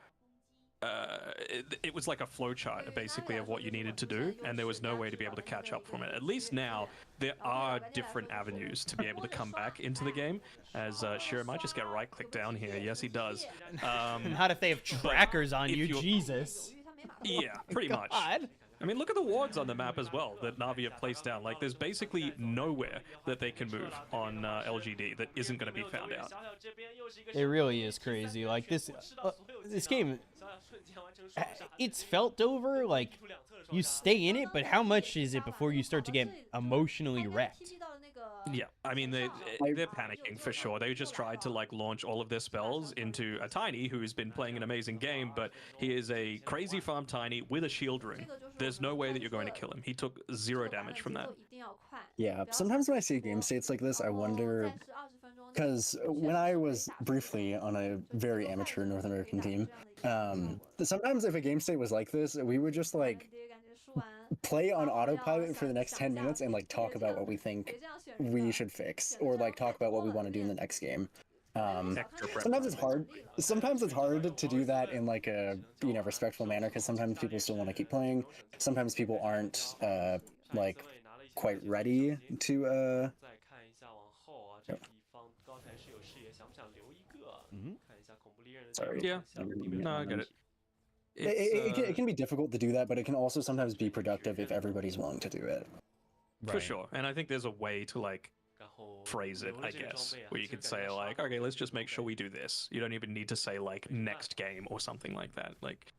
it was like a flowchart, basically, of what you needed to do, and there was no way to be able to catch up from it. At least now, there are different avenues to be able to come back into the game, as Shira might just get right-click down here. Yes, he does. Not if they have trackers on if you, you're- Jesus. Yeah, pretty much. God. I mean, look at the wards on the map as well that Na'Vi have placed down. Like, there's basically nowhere that they can move on LGD that isn't going to be found out. It really is crazy. Like, this game, it's felt over. Like, you stay in it, but how much is it before you start to get emotionally wrecked? Yeah, I mean, they're panicking for sure. They just tried to, like, launch all of their spells into a Tiny who's been playing an amazing game, but he is a crazy farm Tiny with a shield rune. There's no way that you're going to kill him. He took 0 damage from that. Yeah, sometimes when I see game states like this, I wonder, because when I was briefly on a very amateur North American team, sometimes if a game state was like this, we would just like play on autopilot for the next 10 minutes and like talk about what we think we should fix, or like talk about what we want to do in the next game. Sometimes it's hard. Sometimes it's hard to do that in like a respectful manner, because sometimes people still want to keep playing. Sometimes people aren't like quite ready to. Sorry. Yeah, no, I get it. It can be difficult to do that, but it can also sometimes be productive if everybody's willing to do it. For sure, and I think there's a way to like phrase it, I guess, where you could say like, okay, let's just make sure we do this. You don't even need to say like next game or something like that. Like,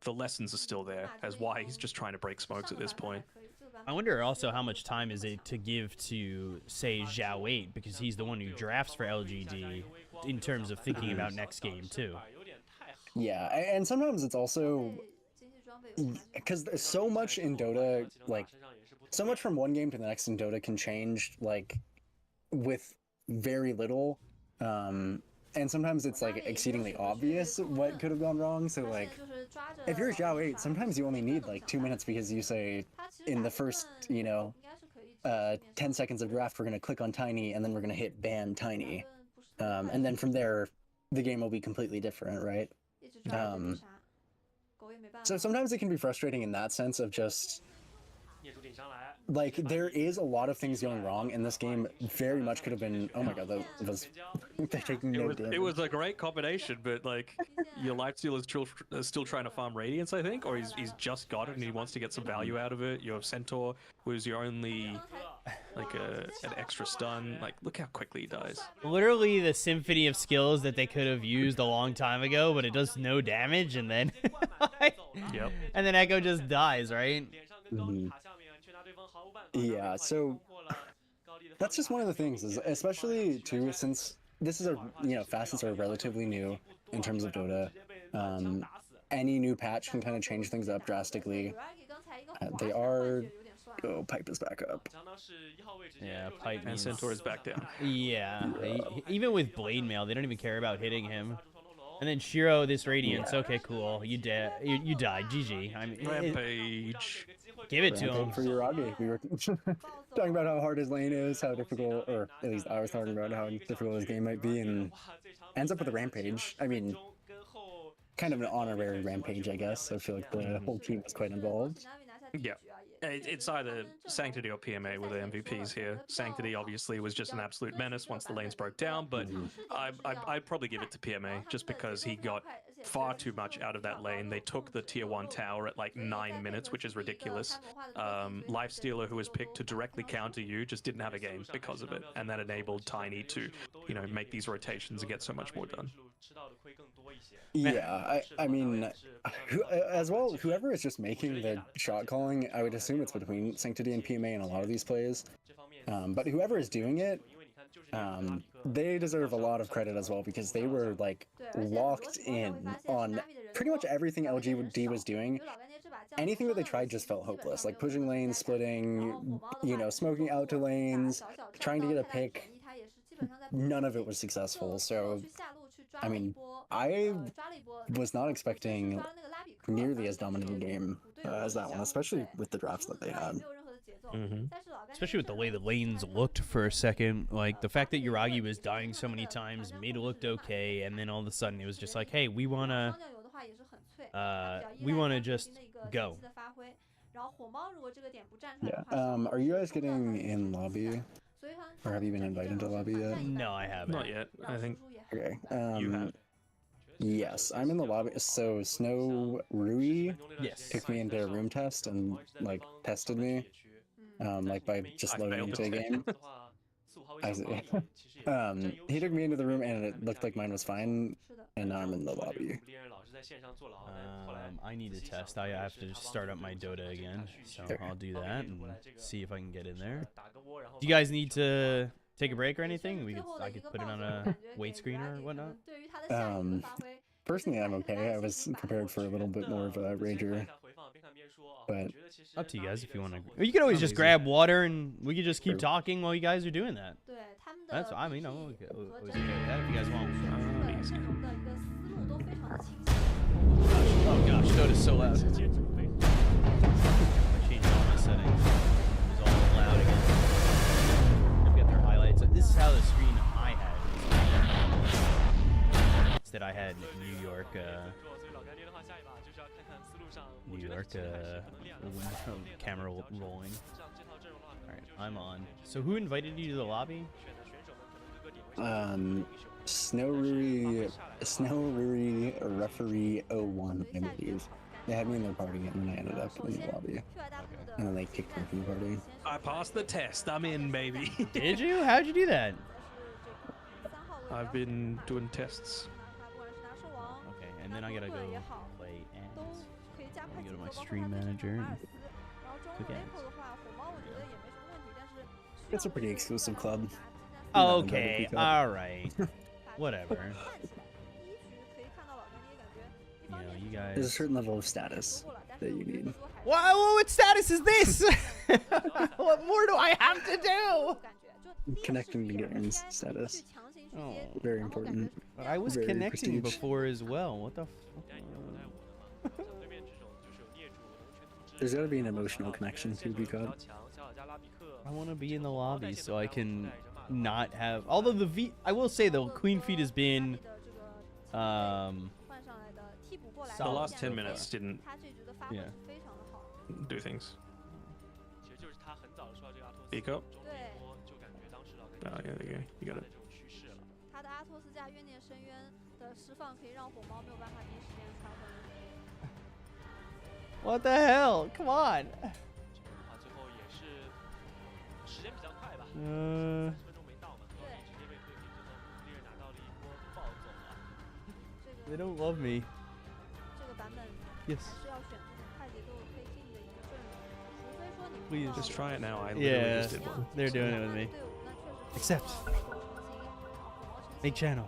the lessons are still there as why he's just trying to break smokes at this point. I wonder also how much time is it to give to, say, Zhao 8, because he's the one who drafts for LGD in terms of thinking about next game too. Yeah, and sometimes it's also because there's so much in Dota, like so much from one game to the next in Dota can change like with very little. and sometimes it's like exceedingly obvious what could have gone wrong. So like, if you're Zhao 8, sometimes you only need like 2 minutes because you say in the first, 10 seconds of draft, we're going to click on Tiny and then we're going to hit ban Tiny. And then from there, the game will be completely different, right? So sometimes it can be frustrating in that sense of just, like, there is a lot of things going wrong, and this game very much could have been, oh my god, that was taking no damage. It was a great combination, but like your Lifesteal is still trying to farm Radiance, I think, or he's just got it and he wants to get some value out of it. Your Centaur was your only like an extra stun. Like, look how quickly he dies. Literally the symphony of skills that they could have used a long time ago, but it does no damage, and then Yep. and then Echo just dies, right? Yeah, so that's just one of the things, is especially too, since this is facets are relatively new in terms of Dota. Any new patch can kind of change things up drastically. They are. Oh, Pipe is back up. Yeah, Pipe And Centaur is back down. Yeah, even with Blade Mail, they don't even care about hitting him. And then Shiro, this Radiance, okay, cool. You died. GG. I mean, Rampage. give it to him. For Uragi, we were talking about how hard his lane is, how difficult, or at least I was talking about how difficult his game might be, and ends up with a Rampage. I mean, kind of an honorary Rampage, I guess. I feel like the whole team is quite involved. Yeah. It's either Sanctity or PMA with the MVPs here. Sanctity obviously was just an absolute menace once the lanes broke down, but I'd probably give it to PMA just because he got far too much out of that lane. They took the tier 1 tower at like 9 minutes, which is ridiculous. Lifestealer, who was picked to directly counter you, just didn't have a game because of it, and that enabled Tiny to, make these rotations and get so much more done. Yeah, I mean, whoever is just making the shot calling, I would assume it's between Sanctity and PMA in a lot of these plays. But whoever is doing it, they deserve a lot of credit as well, because they were like locked in on pretty much everything LGD was doing. Anything that they tried just felt hopeless, like pushing lanes, splitting, smoking out to lanes, trying to get a pick. None of it was successful. So, I mean, I was not expecting nearly as dominant a game as that one, especially with the drafts that they had. Especially with the way the lanes looked for a second. Like, the fact that Uragi was dying so many times made it looked okay, and then all of a sudden it was just like, hey, we wanna just go. Yeah. Are you guys getting in lobby? Or have you been invited to lobby yet? No, I haven't. Not yet, I think. Okay. You have. Yes, I'm in the lobby. So Snow Ruyi Yes. took me into a room test and like tested me, like by just loading into the game. He took me into the room and it looked like mine was fine, and now I'm in the lobby. I need to test. I have to just start up my Dota again, so I'll do that and see if I can get in there. Do you guys need to take a break or anything? I could put it on a wait screen or whatnot. Personally, I'm okay. I was prepared for a little bit more of a rager, but up to you guys if you want to. You can always just grab water and we could just keep talking while you guys are doing that. That's I'm always okay with that if you guys want. Oh gosh, Dota's so loud. I changed all my settings. It was all loud again. They've got their highlights. This is how the screen I had. That I had New York camera rolling. Alright, I'm on. So who invited you to the lobby? Snow Ruyi referee 01, I believe. They had me in their party and then I ended up in the lobby. And then they kicked me from the party. I passed the test. I'm in, baby. Did you? How'd you do that? I've been doing tests. Okay, and then I gotta go play ads. Let me go to my stream manager and click ads. It's a pretty exclusive club. Okay, alright. Whatever. You guys. There's a certain level of status that you need. What status is this? What more do I have to do? Connecting to games status. Oh. Very important. But I was Very connecting prestige. before as well. What the? There's gotta be an emotional connection to Bcop. I want to be in the lobby so I can not have. Although I will say though, Queen Feet has been The solid last 10 so minutes far. didn't Yeah. do things. Pick up. Oh, yeah, there you go. You got it. 他的阿托斯加怨念深渊的释放可以让火猫没有办法第一时间传回。 What the hell? Come on. 最后也是时间比较快吧， Uh, 30分钟没到嘛，然后直接被对比之后，利刃拿到了一波暴走了。 they don't love me. 这个版本 Yes. 还是要选这种快节奏推进的一个阵容，除非说你 Please. Just try it now. I literally Yeah, just did one. they're doing it with me. Accept. Make channel.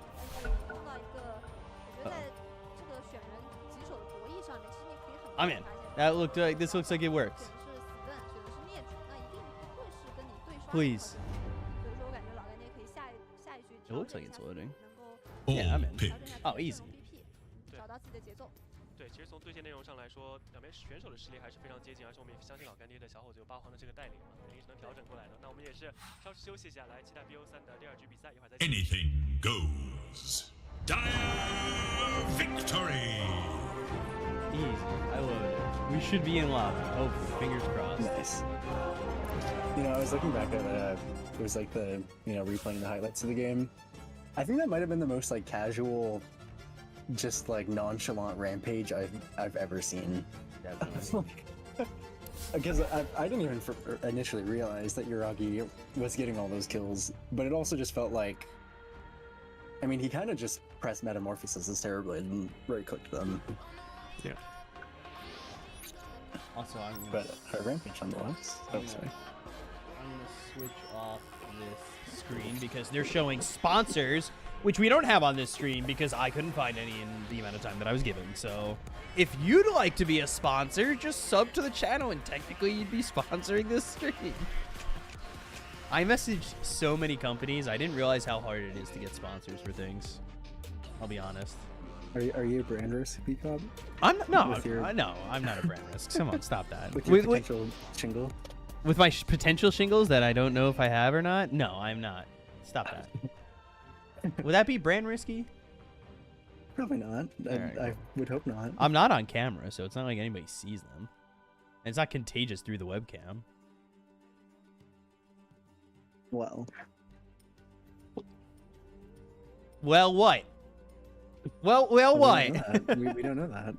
碰到一个，我觉得在这个选人棘手的博弈上面，其实你可以很 I'm 明 in. 显发现， That looked like this looks like it works. 选的是死盾，选的是灭主，那一定不会是跟你对刷。 Please. 所以说，我感觉老干爹可以下一局 It looks like it's loading. 能够 Yeah, I'm in. 调整一下 Oh, 自己 easy. 的 BP，找到自己的节奏。 对，其实从对线内容上来说，两边选手的实力还是非常接近，而且我们也相信老干爹的小伙子有八皇的这个带领嘛，肯定是能调整过来的。那我们也是稍事休息一下，来期待 BO3的第2局比赛，一会儿再见。 Anything goes. Dire victory! Easy. I love it. We should be in lobby. Hopefully. Fingers crossed. Nice. You know, I was looking back at it was like the replaying the highlights of the game. I think that might have been the most like casual, just like nonchalant rampage I've ever seen. Definitely. Because I didn't even initially realize that Yuragi was getting all those kills, but it also just felt like, I mean, he kind of just pressed Metamorphosis as terribly and right clicked them. Yeah. Also, I'm gonna, But rampage nonetheless. Oh, sorry. I'm gonna switch off this screen because they're showing sponsors, which we don't have on this stream because I couldn't find any in the amount of time that I was given. So if you'd like to be a sponsor, just sub to the channel and technically you'd be sponsoring this stream. I messaged so many companies, I didn't realize how hard it is to get sponsors for things. I'll be honest. Are you a brand risk, Peacock? I'm no, With your- no, I'm not a brand risk. Come on, stop that. With your With- potential shingle? with my potential shingles that I don't know if I have or not? No, I'm not. Stop that. Would that be brand risky? Probably not. Alright, I would hope not. I'm not on camera, so it's not like anybody sees them. And it's not contagious through the webcam. Well, Well, what? Well, we what? don't know that. we don't know that.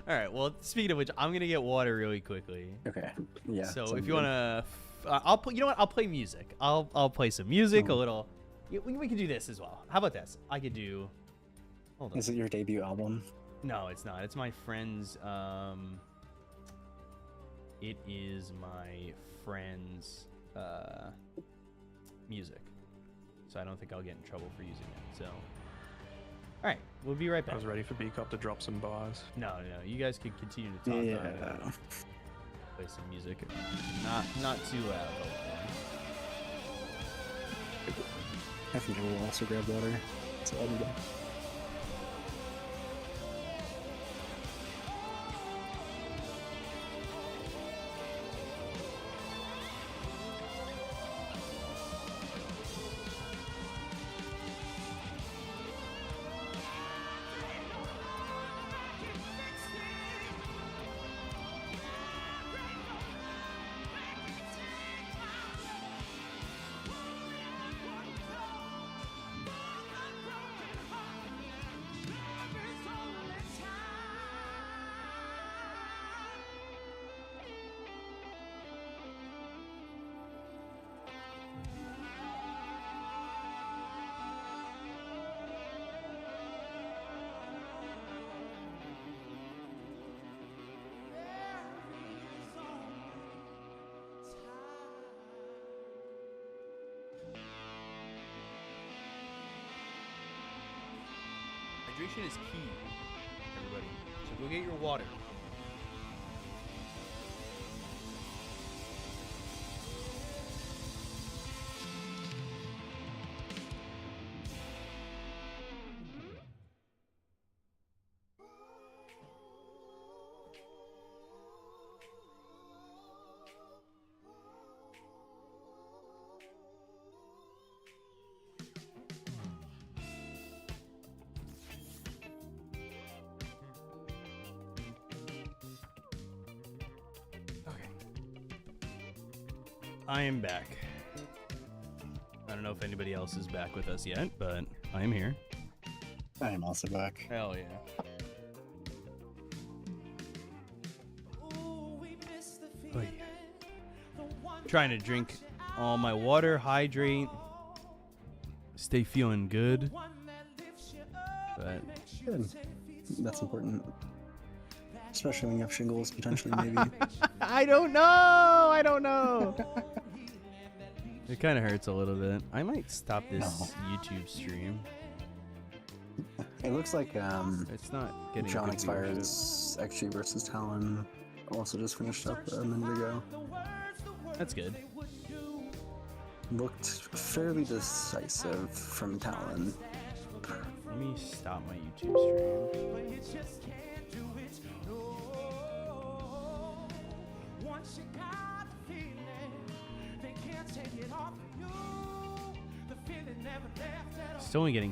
All right. Well, speaking of which, I'm gonna get water really quickly. Okay. Yeah. So sounds if you good. wanna, I'll put. You know what? I'll play music. I'll play some music. A Oh. little. We can do this as well. How about this? I could do. Hold on. Is it your debut album? No, it's not. It's my friend's. It is my friend's music. So I don't think I'll get in trouble for using it. So. All right, we'll be right I back. was ready for Bcop to drop some bars. No, you guys can continue to talk. Yeah. Play some music. Not too loud. Hopefully. I think I will also grab water. So I'll be back. Hydration is key, everybody. So go get your water. I am back. I don't know if anybody else is back with us yet, but I am here. I am also back. Hell yeah. Oh, yeah. Trying to drink all my water, hydrate, stay feeling good. But Good. That's important. Especially when you have shingles, potentially, maybe. I don't know. It kind of hurts a little bit. I might stop this YouTube stream. It looks like It's not getting John good viewership. Expires XG versus Talon also just finished up a minute ago. That's good. Looked fairly decisive from Talon. Let me stop my YouTube stream. Still only getting